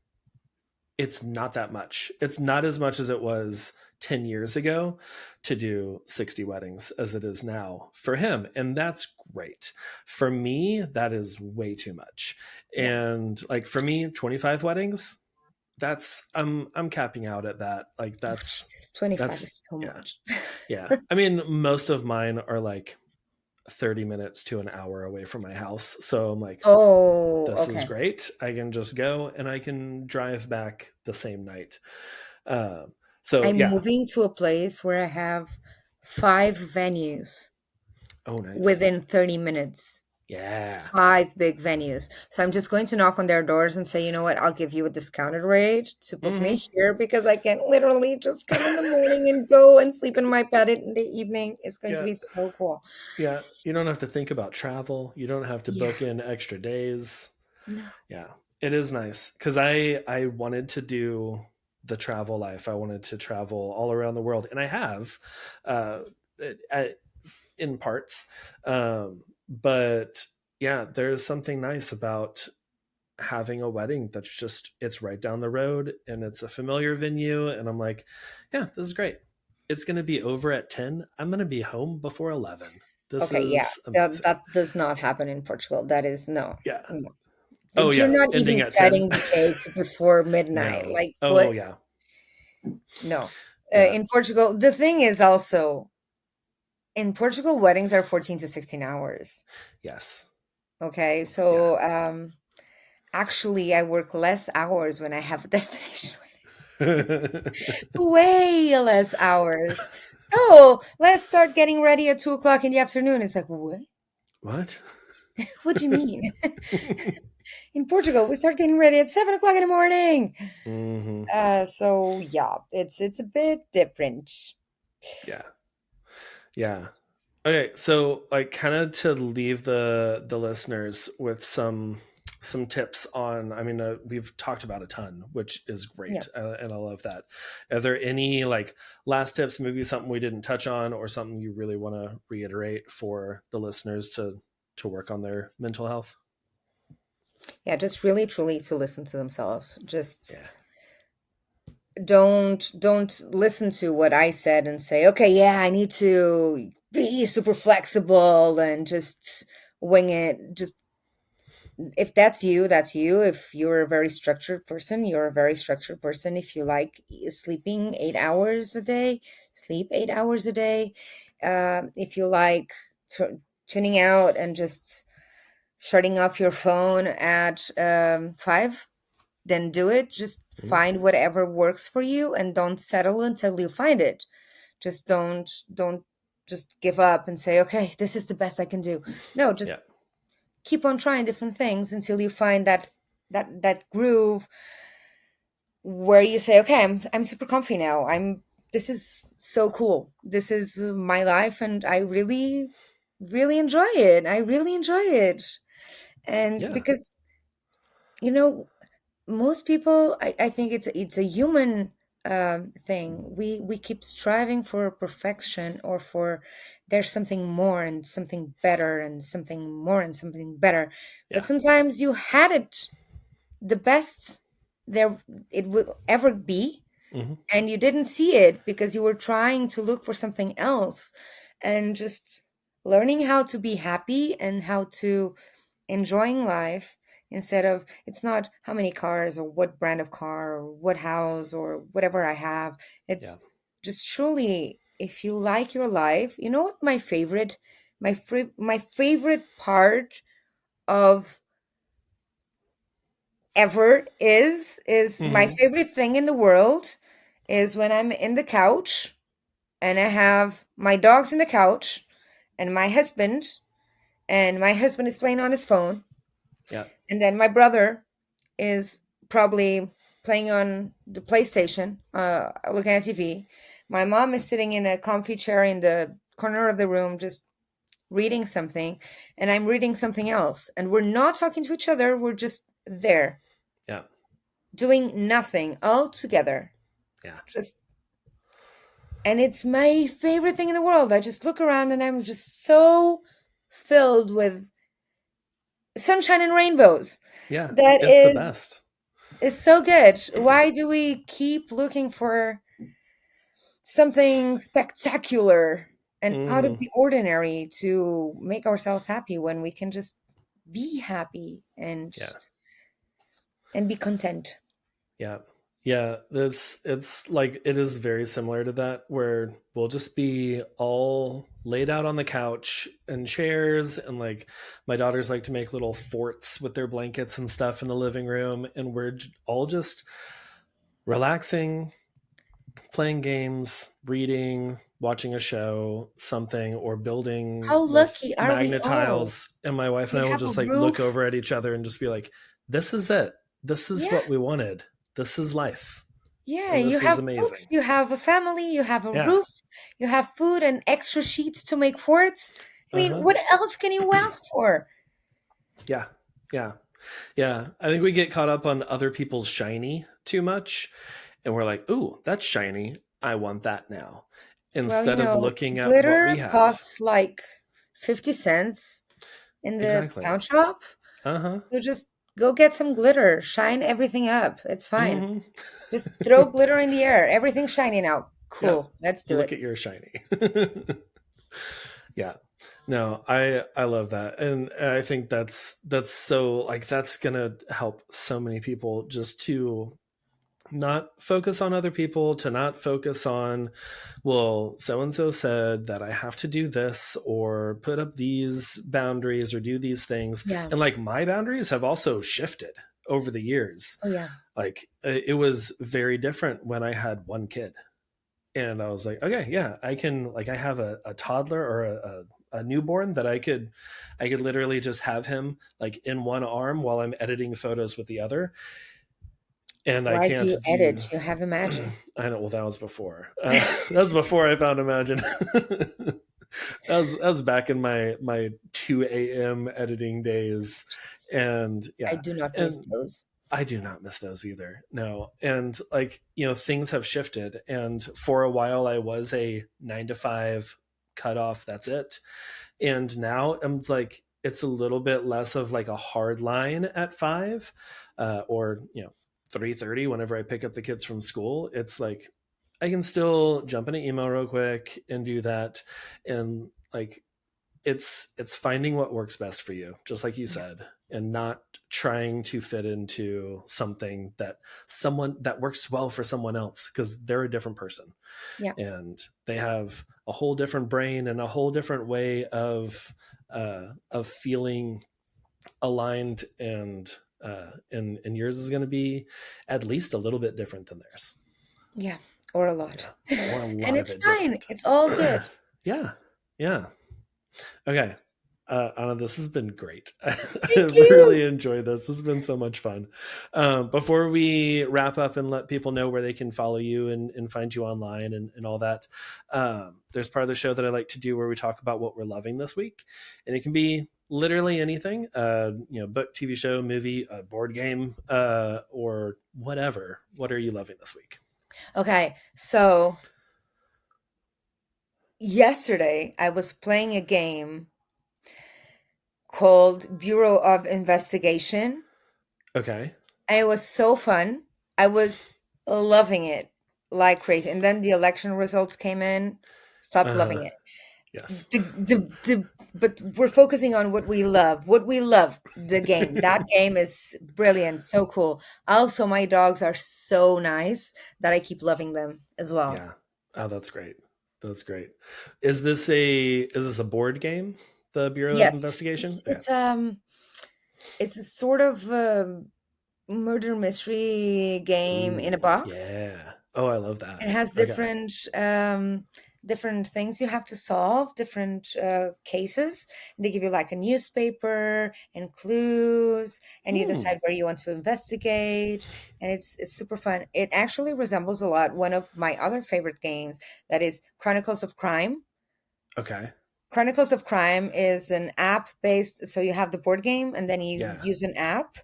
it's not that much. It's not as much as it was 10 years ago to do 60 weddings as it is now for him. And that's great. For me, that is way too much. Yeah. And like for me, 25 weddings, I'm capping out at that. Like Oh, shit, 25 that's is so yeah. much. Yeah. I mean, most of mine are like 30 minutes to an hour away from my house. So I'm like, Oh, this is okay. great. I can just go and I can drive back the same night. Uh, so I'm yeah. moving to a place where I have 5 venues Oh, nice. within 30 minutes. Yeah. 5 big venues. So I'm just going to knock on their doors and say, you know what, I'll give you a discounted rate to book me Hmm. here because I can literally just come in the morning and go and sleep in my bed in the evening. It's going to Yeah. be so cool. Yeah. You don't have to think about travel. You don't have to Yeah. book in extra days. No. Yeah. It is nice because I wanted to do the travel life. I wanted to travel all around the world, and I have, uh, at, in parts. But yeah, there's something nice about having a wedding that's just it's right down the road and it's a familiar venue, and I'm like, yeah, this is great. It's going to be over at 10. I'm going to be home before 11. This Okay, yeah. is That amazing. that does not happen in Portugal. That is no. Yeah. No. Oh Like you're yeah, not ending even at 10. cutting the cake before midnight. No. Like Oh what? yeah. No. Yeah. In Portugal, the thing is also in Portugal, weddings are 14 to 16 hours. Yes. Okay, Yeah. so actually, I work less hours when I have a destination wedding. Way less hours. Oh, let's start getting ready at 2 o'clock in the afternoon. It's like, what? What? What do you mean? In Portugal, we start getting ready at 7 o'clock in the morning. Hmm. So yeah, it's a bit different. Yeah. Yeah. Okay, so like kind of to leave the listeners with some tips on, I mean, we've talked about a ton, which is Yeah. great, and I love that. Are there any like last tips, maybe something we didn't touch on or something you really want to reiterate for the listeners to work on their mental health? Yeah, just really truly to listen to themselves. Just Yeah. don't listen to what I said and say, okay, yeah, I need to be super flexible and just wing it. Just if that's you, that's you. If you're a very structured person, you're a very structured person. If you like sleeping 8 hours a day, sleep 8 hours a day. If you like tuning out and just shutting off your phone at 5, then do it. Just Mhm. find whatever works for you and don't settle until you find it. Just don't just give up and say, okay, this is the best I can do. No, just Yeah. keep on trying different things until you find that groove where you say, okay, I'm super comfy now. This is so cool. This is my life and I really really enjoy it. I really enjoy it. And Yeah. because you know most people, I think it's a human thing. We keep striving for perfection or for there's something more and something better and something more and something better, but Yeah. sometimes you had it the best there it will ever be, Hmm. and you didn't see it because you were trying to look for something else. And just learning how to be happy and how to enjoying life instead of it's not how many cars or what brand of car or what house or whatever I have. Yeah. It's just truly if you like your life. You know what my favorite my favorite part of ever is my Hmm. favorite thing in the world is when I'm in the couch and I have my dogs in the couch and my husband is playing on his phone, Yeah. and then my brother is probably playing on the PlayStation, looking at TV. My mom is sitting in a comfy chair in the corner of the room, just reading something, and I'm reading something else. And we're not talking to each other, we're just there, Yeah. doing nothing all together. Yeah. Just, and it's my favorite thing in the world. I just look around and I'm just so filled with sunshine and rainbows. Yeah. That It's the best. is so good. Why do we keep looking for something spectacular and out of Hmm. the ordinary to make ourselves happy when we can just be happy Yeah. and be content? Yeah. Yeah, it's like it is very similar to that where we'll just be all laid out on the couch and chairs, and like my daughters like to make little forts with their blankets and stuff in the living room, and all just relaxing, playing games, reading, watching a show, something, or building How with lucky are we magnet all? tiles. And my wife and We I will have a just like look roof. over at each other and just be like, this is it. This is Yeah. what we wanted. This is life. Yeah, And you this is have books, amazing. you have a family, you have a Yeah. roof, you have food and extra sheets to make forts. I mean, Uh-huh. what else can you ask for? Yeah. Yeah. Yeah. I think we get caught up on other people's shiny too much. And we're like, ooh, that's shiny. I want that now. Well, Instead of looking at what we glitter have. costs like 50 cents in the Exactly. pound shop. Uh-huh. So just go get some glitter, shine everything up. It's fine. Mm-hmm. Just throw glitter in the air. Everything's shiny now. Yep. Cool. Let's do Look it. at your shiny. Yeah. No, I love that. And I think that's so like that's gonna help so many people just to not focus on other people, to not focus on, well, so and so said that I have to do this or put up these boundaries or do these things. Yeah. And like my boundaries have also shifted over the years. Oh, yeah. Like it was very different when I had one kid. And I was like, okay, yeah, I can, like, I have a toddler or a newborn that I could literally just have him like in one arm while I'm editing photos with the other. And I Why do can't you do, edit? You have Imagine. I know, well, that was before, that was before I found Imagine. That was back in my 2 a.m. editing days. And I yeah. do not miss And those. I do not miss those either. No. And like, things have shifted. And for a while, I was a 9 to 5 cutoff. That's it. And now I'm like, it's a little bit less of like a hard line at 5, or, 3:30 whenever I pick up the kids from school. It's like, I can still jump in an email real quick and do that. And like, it's finding what works best for you, just like you Yeah. said, and not trying to fit into something that works well for someone else, because they're a different person Yeah. and they have a whole different brain and a whole different way of feeling aligned, and yours is going to be at least a little bit different than theirs. Yeah. Or a lot. Yeah, or a And lot of it's it fine. different. It's all good. Yeah. Yeah. Okay. Anna, this has been great. Thank I've you. really enjoyed this. This has been so much fun. Before we wrap up and let people know where they can follow you and find you online and all that, there's part of the show that I like to do where we talk about what we're loving this week. And it can be literally anything, book, TV show, movie, board game, or whatever. What are you loving this week? Okay. So yesterday I was playing a game called Bureau of Investigation. Okay. And it was so fun. I was loving it like crazy. And then the election results came in. Stopped Uh-huh. loving it. Yes. But we're focusing on what we love. What we love, the game. That game is brilliant, so cool. Also, my dogs are so nice that I keep loving them as well. Yeah. Oh, that's great. That's great. Is this a board game? The Bureau of Yes, Investigation? it's Okay. it's um it's a sort of murder mystery game in a Ooh, box. yeah. Oh, I love that. It has Okay. different things you have to solve, different cases. They give you like a newspaper and clues, and you Hmm. decide where you want to investigate. And it's super fun. It actually resembles a lot one of my other favorite games, that is Chronicles of Crime. Okay. Chronicles of Crime is an app based, so you have the board game and then you Yeah. use an app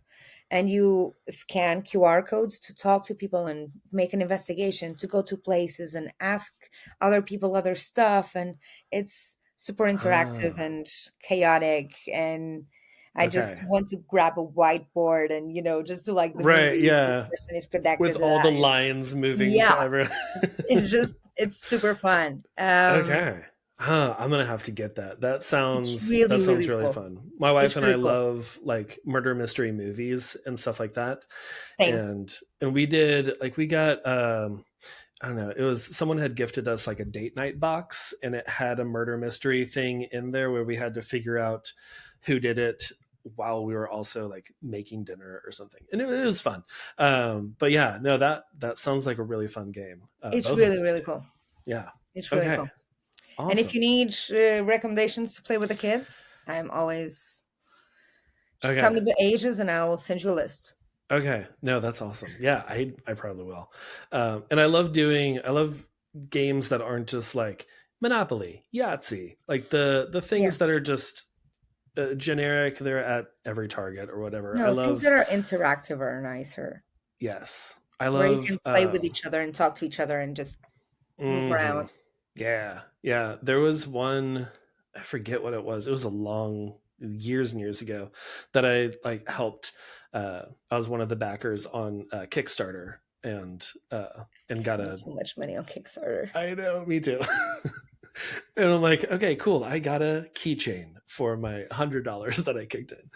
and you scan QR codes to talk to people and make an investigation, to go to places and ask other people other stuff. And it's super interactive Ah. and chaotic. And I just Okay. want to grab a whiteboard and, just do like the Right. movies. This Yeah. person is With connected to all that. the It's, lines moving to yeah, every. it's super fun. Okay. I'm gonna have to get that. It's That really, sounds really really cool. fun. My wife It's and I really cool. love like murder mystery movies and stuff like that. Same. And we did like we got I don't know, it was someone had gifted us like a date night box and it had a murder mystery thing in there where we had to figure out who did it while we were also like making dinner or something. And it was fun. But yeah, no, that sounds like a really fun game. It's Both of really, those really do. cool. Yeah. It's really Okay. cool. And if Awesome. you need recommendations to play with the kids, I'm always just tell Okay. me the ages and I will send you a list. Okay. No, that's awesome. Yeah, I probably will. And I love games that aren't just like Monopoly, Yahtzee, like the Yeah. things that are just generic. They're at every Target or whatever. I No, things love. that are interactive are nicer, Yes, I where you love. can play with each other and talk to each other and just move Mhm. around. Yeah, yeah. There was one. I forget what it was. It was a long years and years ago that I like helped. I was one of the backers on Kickstarter I and got spent a. so much money on Kickstarter. I know, me too. And I'm like, okay, cool. I got a keychain for my $100 that I kicked in.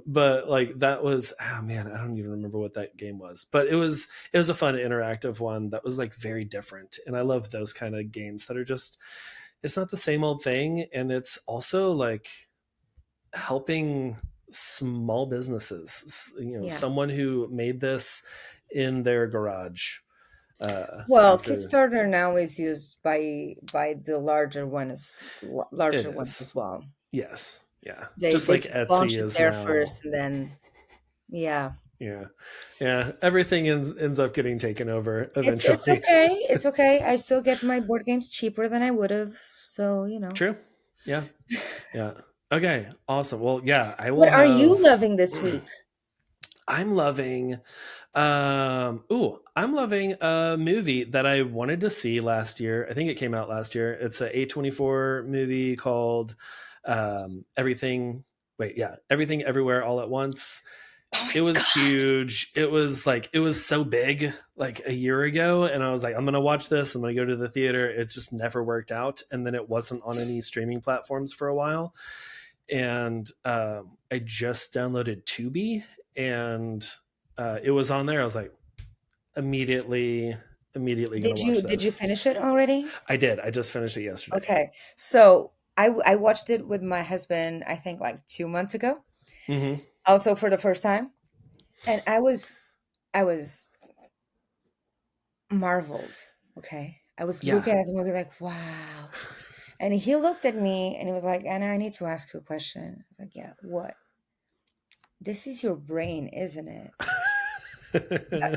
But like that was, oh man, I don't even remember what that game was. But it was a fun interactive one that was like very different. And I love those kind of games that are just, it's not the same old thing, and it's also like helping small businesses. Yeah. Someone who made this in their garage Well, after. Kickstarter now is used by the It larger ones is. as well. Yes. Yeah. They Just they like just launch Etsy it is there now. first, and then yeah, Yeah. Yeah. Everything ends up getting taken over it's eventually. okay. It's okay. I still get my board games cheaper than I would have. So True. Yeah. Yeah. Okay. Awesome. Well, yeah, I will what are you have. loving this week? I'm loving. I'm loving a movie that I wanted to see last year. I think it came out last year. It's a A24 movie called Everything. Wait, yeah, Everything Everywhere All at Once. Oh my It was god! huge. It was so big like a year ago, and I was like, I'm gonna watch this. I'm gonna go to the theater. It just never worked out, and then it wasn't on any streaming platforms for a while. And I just downloaded Tubi, and it was on there. I was like, immediately gonna watch Did you this. finish it already? I did. I just finished it yesterday. Okay, so I watched it with my husband. I think like 2 months ago, Mm-hmm. also for the first time, and I was marveled. Okay, I was Yeah. looking at the movie like wow, and he looked at me and he was like, "Anna, I need to ask you a question." I was like, "Yeah, what?" This is your brain, isn't it?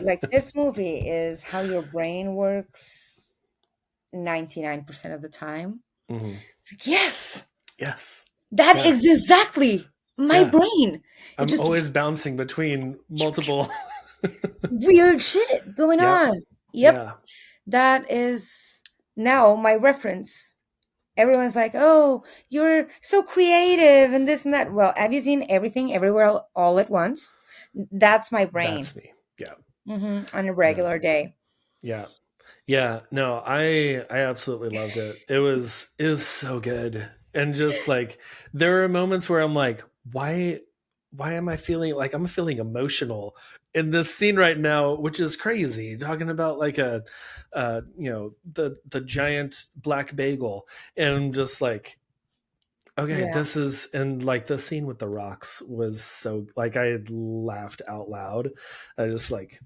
Like this movie is how your brain works 99% of the time. Mm-hmm. It's like, yes, Yes. that Yeah. is exactly my Yeah. brain. It I'm just always bouncing between multiple. weird shit going Yep. on. Yep, Yeah. that is now my reference. Everyone's like, "Oh, you're so creative and this and that." Well, have you seen everything everywhere all at once? That's my brain. That's me. Yeah. On a No. regular day. Yeah. Yeah. No, I absolutely loved it. It was so good. And just like there are moments where I'm like, why am I feeling like I'm feeling emotional in this scene right now, which is crazy. Talking about like the giant black bagel, and I'm just like, okay, Yeah, this is, and like the scene with the rocks was so like I laughed out loud. I just like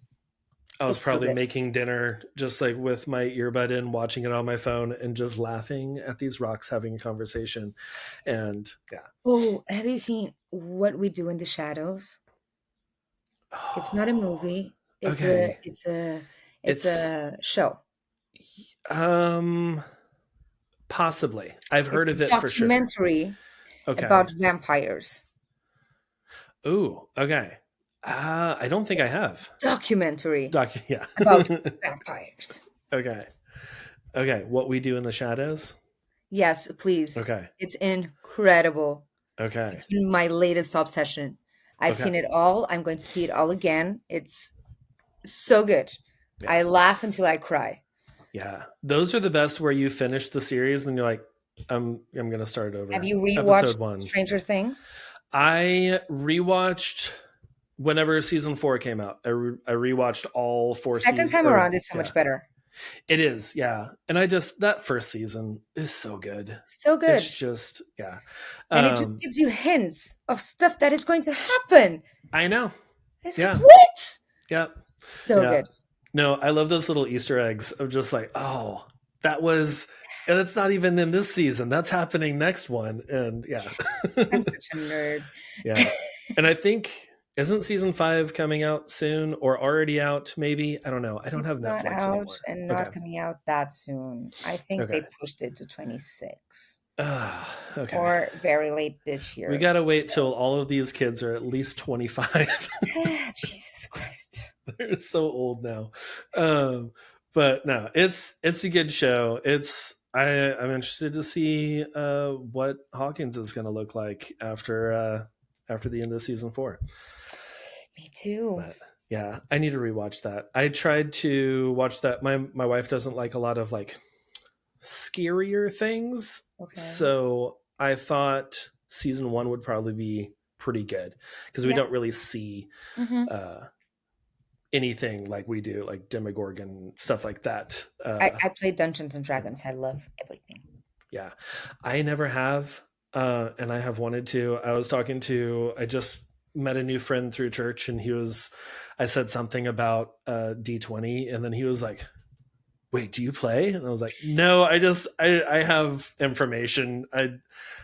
I was it's so probably good. making dinner just like with my earbud in, watching it on my phone, and just laughing at these rocks having a conversation. And yeah. Oh, have you seen What We Do in the Shadows? It's not a movie. It's a Okay. it's a it's It's a show. um possibly. I've heard It's a of it for sure. documentary Okay. about vampires. Ooh, okay. I don't think I have. Documentary Yeah. about vampires. Okay. Okay. What We Do in the Shadows? Yes, please. Okay. It's incredible. Okay. It's been my latest obsession. I've Okay. seen it all. I'm going to see it all again. It's so good. Yeah. I laugh until I cry. Yeah. Those are the best where you finish the series and you're like, I'm gonna start over. Have you Episode rewatched 1. Stranger Things? I rewatched whenever season 4 came out. I rewatched all 4 Second seasons. time Or around is so yeah, much better. it is. Yeah, and that first season is so good. So It's good. just yeah. And it just Um, gives you hints of stuff that is going to happen. I know. It's like, Yeah, what? yeah, So yeah. good. No, I love those little Easter eggs of just like, oh, that was, and it's not even in this season. That's happening next one, and yeah, I'm such a nerd. yeah. And I think isn't season 5 coming out soon or already out? Maybe I don't know. I don't have It's not Netflix out anymore. and Okay, not coming out that soon. I think okay, they pushed it to 26 okay. or very late this We year. gotta wait till all of these kids are at least 25. Jesus Christ. They're so old now. But no, it's a good show. I'm interested to see what Hawkins is going to look like after the end of season 4. Me too. But yeah, I need to rewatch that. I tried to watch that. My wife doesn't like a lot of like scarier things, Okay. so I thought season 1 would probably be pretty good because we Yeah. don't really see Hmm. uh anything like we do, like Demogorgon, stuff like that. I played Dungeons and Dragons. I love everything. Yeah, I never have, and I have wanted to. I just met a new friend through church, and I said something about D20, and then he was like, wait, do you play? And I was like, no, I have information.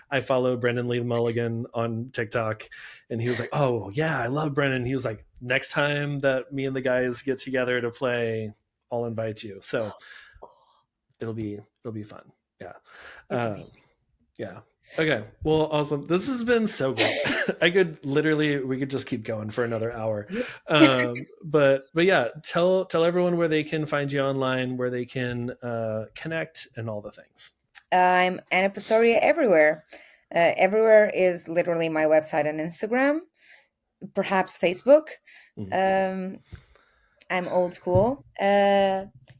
I follow Brendan Lee Mulligan on TikTok, and he was like, oh yeah, I love Brendan. He was like, next time that me and the guys get together to play, I'll invite you. So it'll be fun. Yeah. It's Um, amazing. yeah. Okay. Well, awesome. This has been so great. We could just keep going for another hour. But yeah, tell everyone where they can find you online, where they can connect, and all the things. I'm Anna Pastoria everywhere. Everywhere is literally my website and Instagram, perhaps Facebook. Mm. I'm old school.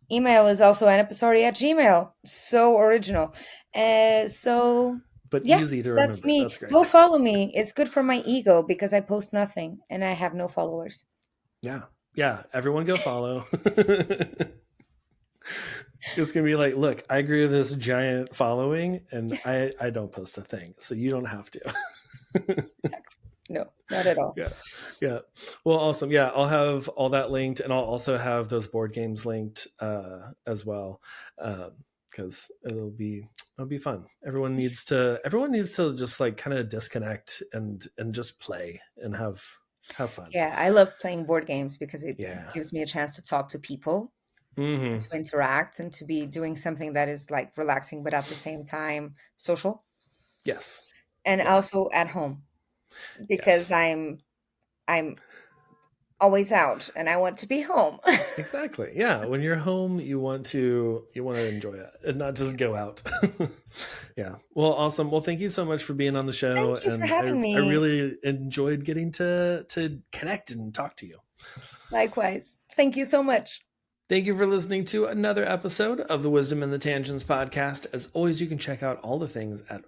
Email is also annapastoria@gmail. So original. So But yeah, easy to that's remember. me. That's great. Go follow me. It's good for my ego because I post nothing and I have no followers. Yeah. Yeah. Everyone go follow. It's gonna be like, look, I grew this giant following, and I don't post a thing, so you don't have to. No, not at all. Yeah, yeah. Well, awesome. Yeah, I'll have all that linked, and I'll also have those board games linked as well, because it'll be fun. Everyone needs to just like kind of disconnect and just play and have fun. Yeah, I love playing board games because it Yeah. gives me a chance to talk to people and Mm-hmm. to interact and to be doing something that is like relaxing, but at the same time social. Yes. And Yeah. also at home because Yes. I'm always out and I want to be home. Exactly. Yeah. When you're home, you want to enjoy it and not just go out. Yeah. Well, awesome. Well, thank you so much for being on the show, Thank you for and having I me. really enjoyed getting to connect and talk to you. Likewise. Thank you so much. Thank you for listening to another episode of the Wisdom and the Tangents podcast. As always, you can check out all the things at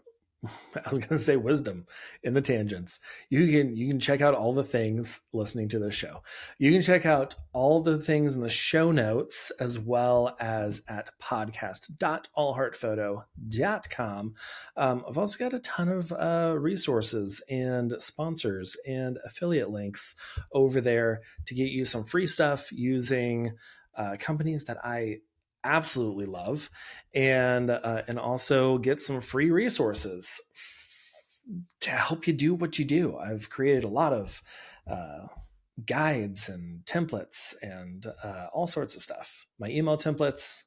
I was going to say wisdom in the tangents. You can check out all the things listening to this show. You can check out all the things in the show notes as well as at podcast.allheartphoto.com. I've also got a ton of resources and sponsors and affiliate links over there to get you some free stuff using companies that I absolutely love, and also get some free resources to help you do what you do. I've created a lot of guides and templates and all sorts of stuff. My email templates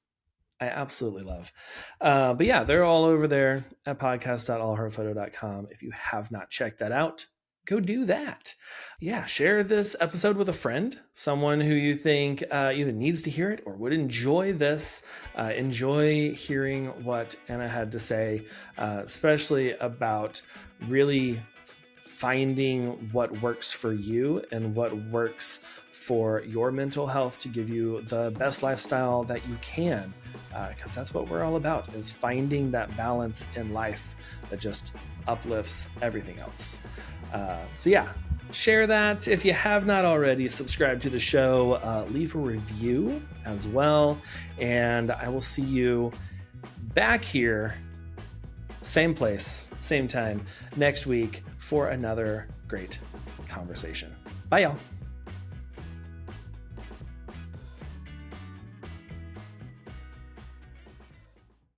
I absolutely love. But yeah, they're all over there at podcast.allheartphoto.com. If you have not checked that out, go do that. Yeah, share this episode with a friend, someone who you think either needs to hear it or would enjoy this. Enjoy hearing what Anna had to say, especially about really finding what works for you and what works for your mental health to give you the best lifestyle that you can, because that's what we're all about, is finding that balance in life that just uplifts everything else. So yeah, share that. If you have not already, subscribe to the show, leave a review as well, and I will see you back here, same place, same time next week for another great conversation. Bye, y'all.